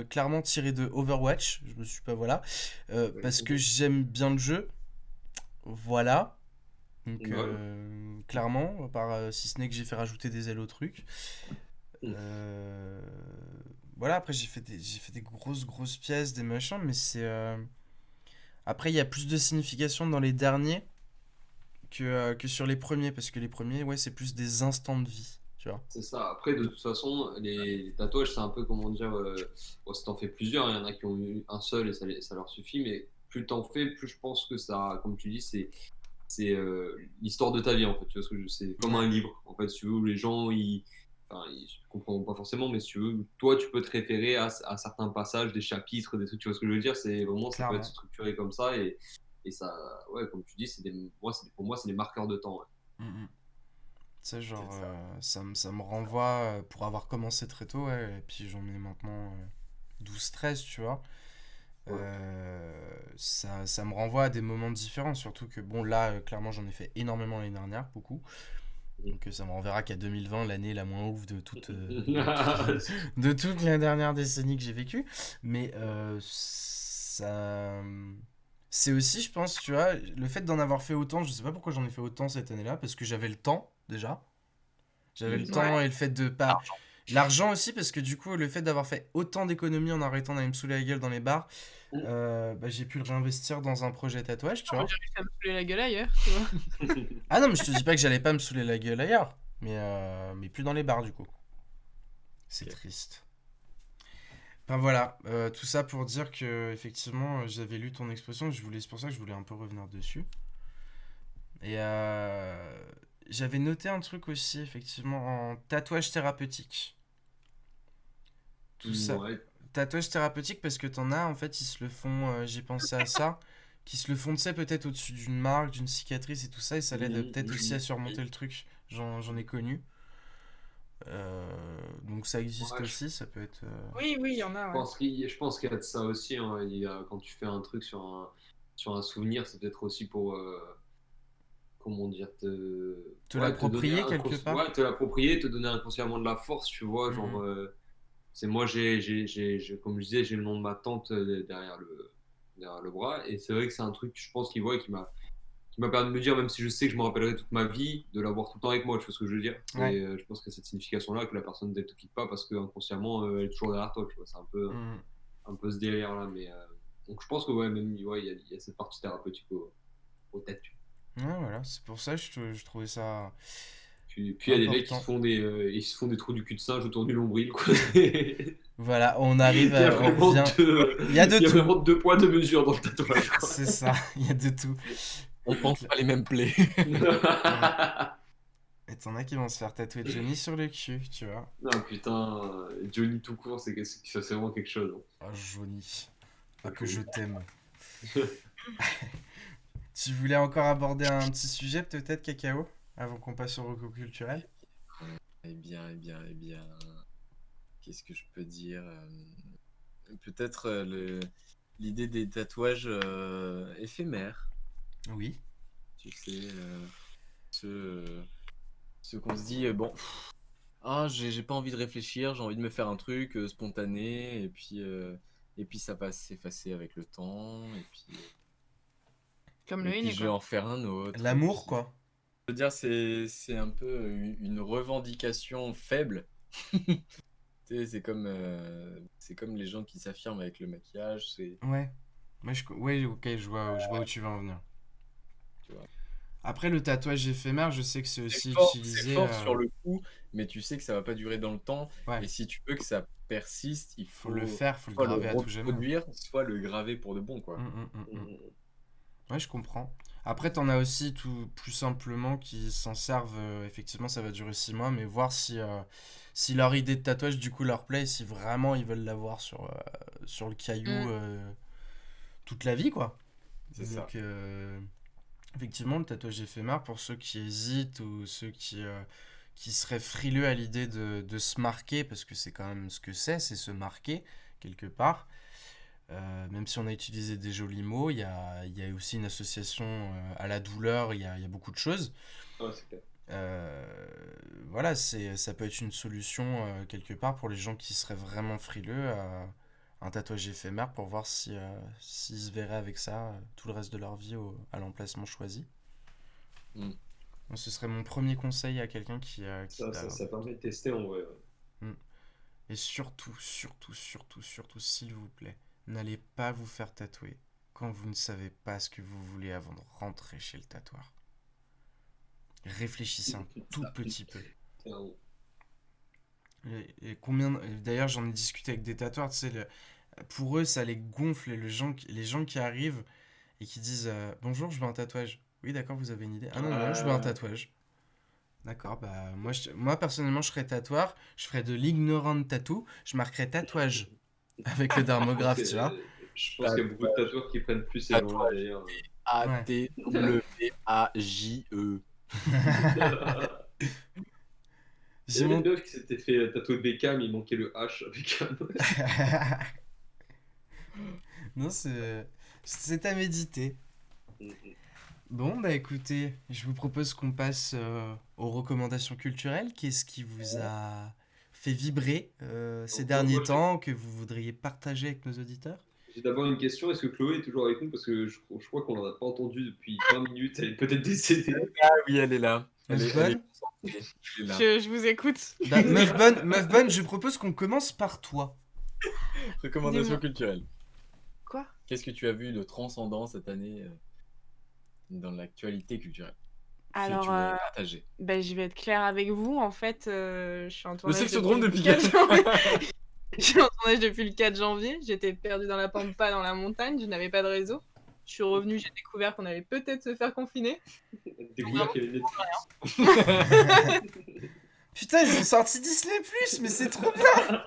clairement tiré de Overwatch. Je me suis pas. Voilà. Parce que j'aime bien le jeu. Voilà. Donc,
Ouais.
clairement, si ce n'est que j'ai fait rajouter des ailes au truc. Voilà, après, j'ai fait des grosses pièces, des machins, mais c'est. Après, il y a plus de signification dans les derniers que sur les premiers, parce que les premiers, ouais, c'est plus des instants de vie, tu vois.
C'est ça. Après, de toute façon, les tatouages, c'est un peu, comment dire, bon, si t'en fais plusieurs, il y en a qui ont eu un seul et ça leur suffit, mais plus t'en fais, plus je pense que ça, comme tu dis, c'est l'histoire de ta vie, en fait. Tu vois ce que c'est comme un livre, en fait, si tu veux, où les gens, ils comprendront pas forcément, mais si tu veux, toi, tu peux te référer à certains passages, des chapitres, des trucs, tu vois ce que je veux dire, c'est vraiment, ça peut
Clairement.
être structuré comme ça, et ça, ouais, comme tu dis, pour moi, c'est des marqueurs de temps, ouais.
Tu sais, genre,
C'est ça.
ça me renvoie, pour avoir commencé très tôt, ouais, et puis j'en ai maintenant 12-13, tu vois. Ça me renvoie à des moments différents, surtout que, bon, là, clairement, j'en ai fait énormément l'année dernière, beaucoup. Donc ça me renverra qu'à 2020, l'année la moins ouf de toute la dernière décennie que j'ai vécue. Mais ça c'est aussi, je pense, tu vois, le fait d'en avoir fait autant, je sais pas pourquoi j'en ai fait autant cette année-là, parce que j'avais le temps, déjà. J'avais le temps
Ouais.
et le fait de pas... L'argent aussi, parce que du coup, le fait d'avoir fait autant d'économies en arrêtant d'aller me saouler la gueule dans les bars, bah, j'ai pu le réinvestir dans un projet tatouage, tu
Moi,
vois.
j'ai réussi à me saouler la gueule ailleurs, tu vois.
Ah non, mais je te dis pas que j'allais pas me saouler la gueule ailleurs, mais plus dans les bars, du coup. C'est
Ok.
triste. Enfin voilà, tout ça pour dire que effectivement j'avais lu ton expression, c'est pour ça que je voulais un peu revenir dessus. Et j'avais noté un truc aussi effectivement en tatouage thérapeutique. Tout ça.
Ouais.
Tatouage thérapeutique parce que t'en as en fait ils se le font, j'ai pensé à ça, qui se le font tu sais peut-être au-dessus d'une marque, d'une cicatrice et tout ça et ça l'aide peut-être aussi à surmonter le truc. J'en ai connu. Donc ça existe
Ouais,
aussi, ça peut être...
Oui, oui, il y en a, ouais.
je pense qu'il y a de ça aussi, hein. Quand tu fais un truc sur un souvenir, c'est peut-être aussi pour, comment dire,
Te
te donner
l'approprier quelque part.
ouais, te l'approprier, te donner inconsciemment de la force, tu vois.
Mhm.
C'est moi, comme je disais, j'ai le nom de ma tante derrière le bras. Et c'est vrai que c'est un truc, je pense, qu'il voit et qui m'a permis de me dire, même si je sais que je me rappellerai toute ma vie, de l'avoir tout le temps avec moi, tu vois ce que je veux dire.
Ouais.
Et je pense que cette signification-là, que la personne ne te quitte pas parce qu'inconsciemment, elle est toujours derrière toi, tu vois. C'est
Mhm.
un peu ce délire-là. Donc je pense que, ouais, même, ouais, il y a cette partie thérapeutique au tête.
Ouais, voilà, c'est pour ça que je trouvais ça
Puis il y a des mecs qui
important.
ils se font des trous du cul de singe autour du nombril, quoi.
Voilà, on arrive
Il y a
on
vraiment
revient. Il y a de
il y a
tout.
vraiment deux poids, deux mesures dans le tatouage, quoi.
C'est ça, il y a de tout.
On pense pas les mêmes plaies.
Et t'en as qui vont se faire tatouer Johnny sur le cul, tu vois.
Non, putain, Johnny tout court, c'est vraiment quelque chose, hein.
Oh, Johnny. Ah, que je t'aime. Tu voulais encore aborder un petit sujet, peut-être, Cacao, avant qu'on passe au recours culturel?
Eh bien. Qu'est-ce que je peux dire peut-être l'idée des tatouages éphémères,
Oui.
tu sais, ceux qu'on se dit, bon, j'ai pas envie de réfléchir, j'ai envie de me faire un truc spontané, et puis ça va s'effacer avec le temps,
Comme
et
le
puis
henné,
je vais
quoi.
en faire un autre.
L'amour,
puis-
quoi.
Je veux dire, c'est un peu une revendication faible. Tu sais, c'est comme les gens qui s'affirment avec le maquillage,
Ouais. Ouais, ok, je vois où tu veux en venir.
tu vois.
Après, le tatouage éphémère, je sais que c'est
C'est
aussi
fort, c'est
utilisé...
fort sur le coup, mais tu sais que ça va pas durer dans le temps.
Ouais,
Et si tu veux que ça persiste, il
faut le
faut
faire, faut le
soit le
graver à tout jamais.
reproduire, soit le graver pour de bon, quoi.
Ouais, je comprends. Après, t'en as aussi tout plus simplement qui s'en servent. Effectivement, ça va durer 6 mois, mais voir si leur idée de tatouage du coup leur plaît, et si vraiment ils veulent l'avoir sur le caillou
Mm.
toute la vie, quoi.
C'est ça.
Donc, effectivement, le tatouage éphémère, pour ceux qui hésitent ou ceux qui seraient frileux à l'idée de se marquer, parce que c'est quand même ce que c'est se marquer quelque part. Même si on a utilisé des jolis mots, il y a aussi une association à la douleur, il y a beaucoup de choses.
Ouais, c'est clair.
Voilà, ça peut être une solution quelque part pour les gens qui seraient vraiment frileux à un tatouage éphémère pour voir s'ils se verraient avec ça tout le reste de leur vie à l'emplacement choisi.
Mm.
Donc, ce serait mon premier conseil à quelqu'un qui
Ça permet de tester en vrai. Ouais.
Et surtout, s'il vous plaît, n'allez pas vous faire tatouer quand vous ne savez pas ce que vous voulez avant de rentrer chez le tatoueur. Réfléchissez un tout petit peu.
Clairement.
Et d'ailleurs, j'en ai discuté avec des tatoueurs, tu sais, pour eux, ça les gonfle, les gens qui arrivent et qui disent bonjour, je veux un tatouage. Oui, d'accord, vous avez une idée? Ah non, je veux un tatouage. D'accord, bah moi personnellement, je serais tatoueur, je ferais de l'ignorant tattoo, je marquerais tatouage avec le dermographe, tu vois.
Je pense qu'il y a beaucoup de tatoueurs qui prennent plus ces gens-là d'ailleurs.
A-T-W-A-J-E.
Il y
J'ai
avait
mon...
une meuf qui s'était fait tatouer Beckham, il manquait le H à Beckham.
Non, c'est à méditer. Bon, bah écoutez, je vous propose qu'on passe aux recommandations culturelles. Qu'est-ce qui vous a fait vibrer ces
Donc,
derniers
moi,
temps que vous voudriez partager avec nos auditeurs?
J'ai d'abord une question. Est-ce que Chloé est toujours avec nous? Parce que je crois qu'on l'en a pas entendu depuis 20 minutes. Elle est peut-être décédée.
Ah oui, elle est là. Elle est
Bonne.
concentrée. Elle est là.
Je vous écoute.
Bah, Meuf bonne, je propose qu'on commence par toi.
Recommandation
Dis-moi.
culturelle.
Quoi?
Qu'est-ce que tu as vu de transcendant cette année dans l'actualité culturelle?
Alors,
Si tu veux partager.
ben, je vais être claire avec vous. En fait, je suis en tournage
sexodrome
depuis
depuis
le 4 janvier. Je suis en tournage depuis le 4 janvier. J'étais perdue dans la pampa, dans la montagne. Je n'avais pas de réseau. Je suis revenue, j'ai découvert qu'on allait peut-être se faire confiner.
Découvert qu'il y avait Netflix.
Putain, ils ont sorti Disney+, mais c'est trop bien.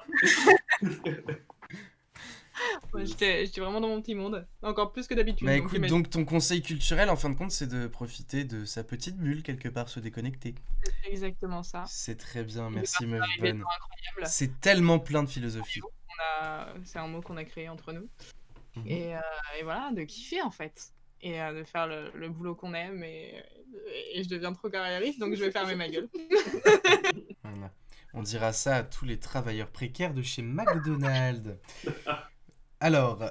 Ouais, j'étais vraiment dans mon petit monde. Encore plus que d'habitude.
Bah
donc
écoute,
j'imagine.
donc ton conseil culturel, en fin de compte, c'est de profiter de sa petite bulle, quelque part, se déconnecter.
C'est exactement ça.
C'est très bien, merci
C'est
Meuf
un
bonne.
événement incroyable.
C'est tellement plein de philosophie.
C'est un mot qu'on a créé entre nous.
Mhm.
Et voilà, de kiffer en fait. Et de faire le boulot qu'on aime. Et je deviens trop carriériste, donc je vais fermer ma gueule.
Voilà. On dira ça à tous les travailleurs précaires de chez McDonald's. Alors,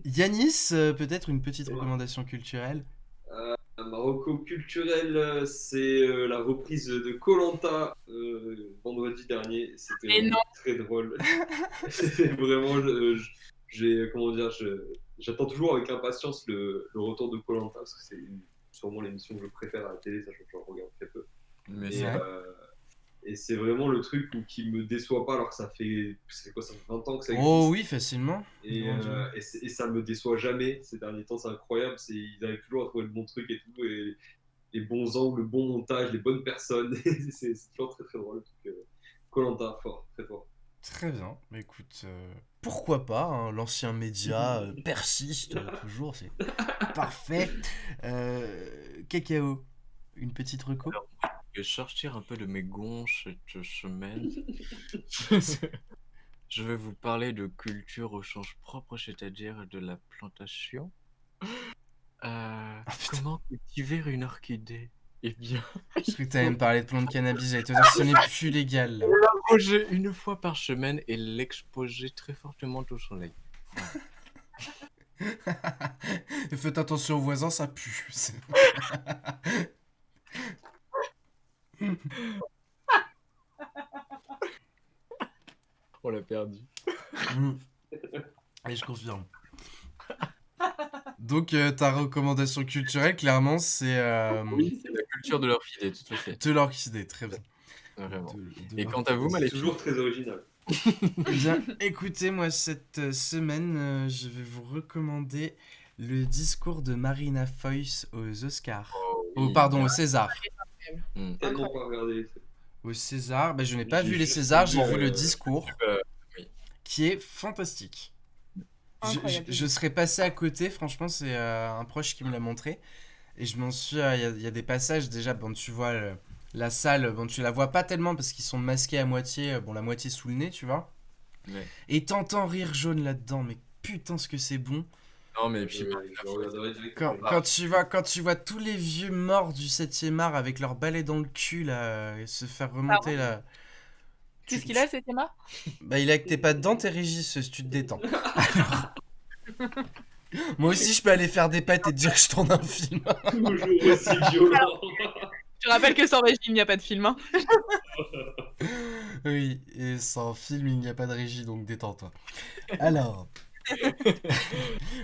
Yanis, peut-être une petite recommandation culturelle.
Ma reco culturelle, c'est la reprise de Koh-Lanta vendredi dernier. C'était
Mais
vraiment très drôle. C'était vraiment, j'attends toujours avec impatience le retour de Koh-Lanta parce que c'est sûrement l'émission que je préfère à la télé, sachant que je regarde très peu.
Mais
Et,
Ouais.
et c'est vraiment le truc qui me déçoit pas alors que ça fait 20 ans que ça existe.
Oh oui, facilement.
Et,
Mon Dieu.
et ça me déçoit jamais ces derniers temps, c'est incroyable. Ils arrivent toujours à trouver le bon truc et tout, et les bons angles, le bon montage, les bonnes personnes. c'est toujours très très drôle. Koh-Lanta, fort, très fort.
Très bien. Bah, écoute, pourquoi pas, hein, l'ancien média persiste toujours, c'est parfait. Cacao, une petite reco.
je vais sortir un peu de mes gonds cette semaine. Je vais vous parler de culture au sens propre, c'est-à-dire de la plantation. Comment cultiver une orchidée? Eh bien,
Je crois que t'allais me parler de plants de cannabis, j'allais te dire ce n'est plus légal. Là.
l'arroser une fois par semaine et l'exposer très fortement au soleil.
Faites attention aux voisins, ça pue.
On l'a perdu.
Et je confirme. Donc ta recommandation culturelle, clairement, c'est
Oui, c'est la culture de l'orchidée, tout à fait.
de l'orchidée, très bien.
Vraiment.
De
Et quant à vous,
C'est
Maléfique?
toujours très original.
Eh bien, écoutez, moi, cette semaine, je vais vous recommander le discours de Marina Foïs aux Oscars.
oui.
Pardon, aux Césars.
Tellement pas regardé.
Aux Césars, bah, je n'ai pas
J'ai
vu les
juste
Césars, j'ai
vu,
vu le discours,
oui.
qui est fantastique.
Incroyable.
Je serais passé à côté, franchement, c'est un proche qui me l'a montré. Et je m'en suis. Il y a des passages, déjà, bon, tu vois la salle, bon, tu la vois pas tellement parce qu'ils sont masqués à moitié, bon, la moitié sous le nez, tu vois.
Ouais.
Et t'entends rire jaune là-dedans, mais putain, ce que c'est bon.
Non, mais puis
Je regarderai directement.
Quand tu vois tous les vieux morts du 7e art avec leur balai dans le cul, là, et se faire remonter là.
Qu'est-ce qu'il a, cet Emma?
Bah, il a que t'es pas dedans, t'es régisseur, tu te détends. Alors... Moi aussi, je peux aller faire des pâtes et te dire que je tourne un film.
Toujours aussi violent.
Je rappelle que sans régie, il n'y a pas de film. Hein.
Oui, et sans film, il n'y a pas de régie, donc détends-toi. Alors.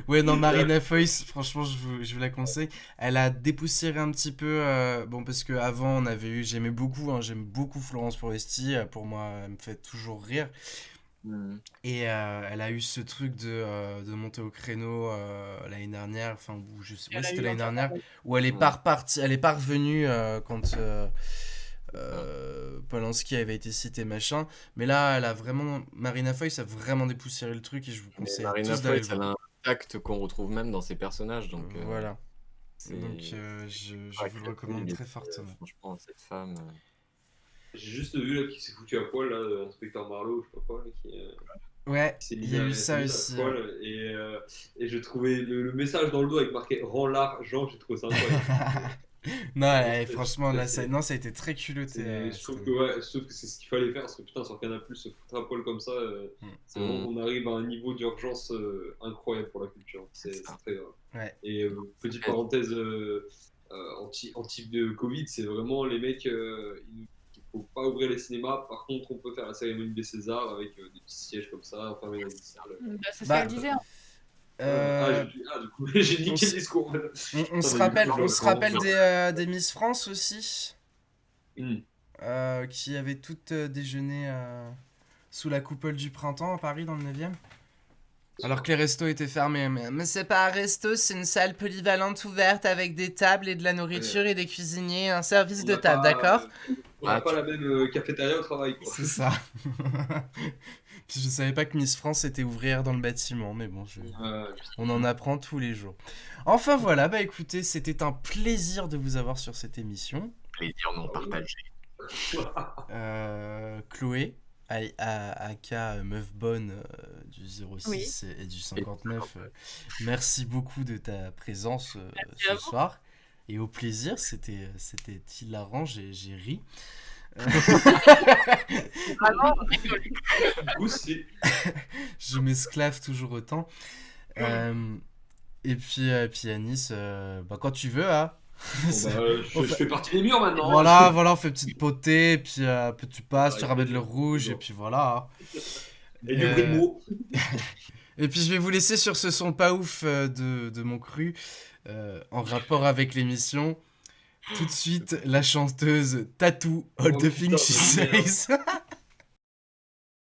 Ouais, non, Marina Foïs, franchement, je vous la conseille. Elle a dépoussiéré un petit peu. Bon, parce qu'avant, on avait eu. J'aimais beaucoup, hein, j'aime beaucoup Florence Foresti. Pour moi, elle me fait toujours rire. Et elle a eu ce truc de monter au créneau l'année dernière, enfin, où je sais, ouais, c'était l'année dernière, où elle est pas repartie, elle est pas revenue quand Polanski avait été cité, machin. Mais là, elle a vraiment, Marina Foïs a vraiment dépoussiéré le truc et je vous conseille
Marina
tous d'aller
Foïs,
le
elle a
voir.
un tact qu'on retrouve même dans ses personnages, donc
Voilà.
c'est
Donc je vous le recommande très fortement.
franchement, cette femme.
J'ai juste vu là qui s'est foutu à poil, là, inspecteur Marlowe, je sais pas quoi, là, qui
Ouais,
s'est
il y a eu
mis
ça
à
aussi.
poil, et j'ai trouvé le message dans le dos avec marqué « Rends l'argent », j'ai trouvé ça incroyable.
Non,
Ouais,
franchement, là,
c'est-
non, ça a été très culotté.
Je trouve que c'est ce qu'il fallait faire, parce que putain, sur Canal+, se foutre à poil comme ça, c'est vraiment qu'on arrive à un niveau d'urgence incroyable pour la culture. C'est très grave.
Ouais.
Et petite parenthèse anti de Covid, c'est vraiment les mecs, il faut pas ouvrir les cinémas. Par contre, on peut faire la cérémonie des Césars avec des petits sièges comme ça, enfermés dans des salles.
Bah, c'est
Bah,
ce qu'elle disait. Hein.
Du coup, j'ai
on
niqué
s-
le discours.
On se rappelle, des Miss France aussi, qui avaient toutes déjeuné sous la coupole du printemps à Paris, dans le 9e. Alors que les restos étaient fermés. Mais c'est pas un resto, c'est une salle polyvalente ouverte avec des tables et de la nourriture et des cuisiniers, un service de table, d'accord?
On n'a pas la même cafétéria au travail, quoi.
C'est ça. Puis je savais pas que Miss France était ouvrière dans le bâtiment, mais bon, on en apprend tous les jours. Enfin voilà, bah écoutez, c'était un plaisir de vous avoir sur cette émission.
Plaisir non partagé.
Chloé, aka Meuf Bonne du 06 et du 59, merci beaucoup de ta présence ce soir. Et au plaisir, c'était hilarant, j'ai ri.
Vraiment,
Aussi.
Je m'esclave toujours autant. Et puis Anis, bah, quand tu veux, hein.
Je fais partie des murs maintenant.
Voilà, on fait une petite potée, puis tu passes, tu ramènes le rouge, et puis voilà.
Et du brimo.
Et puis je vais vous laisser sur ce son pas ouf de mon cru, en rapport avec l'émission. Tout de suite, la chanteuse Tattoo, All the Things She Says.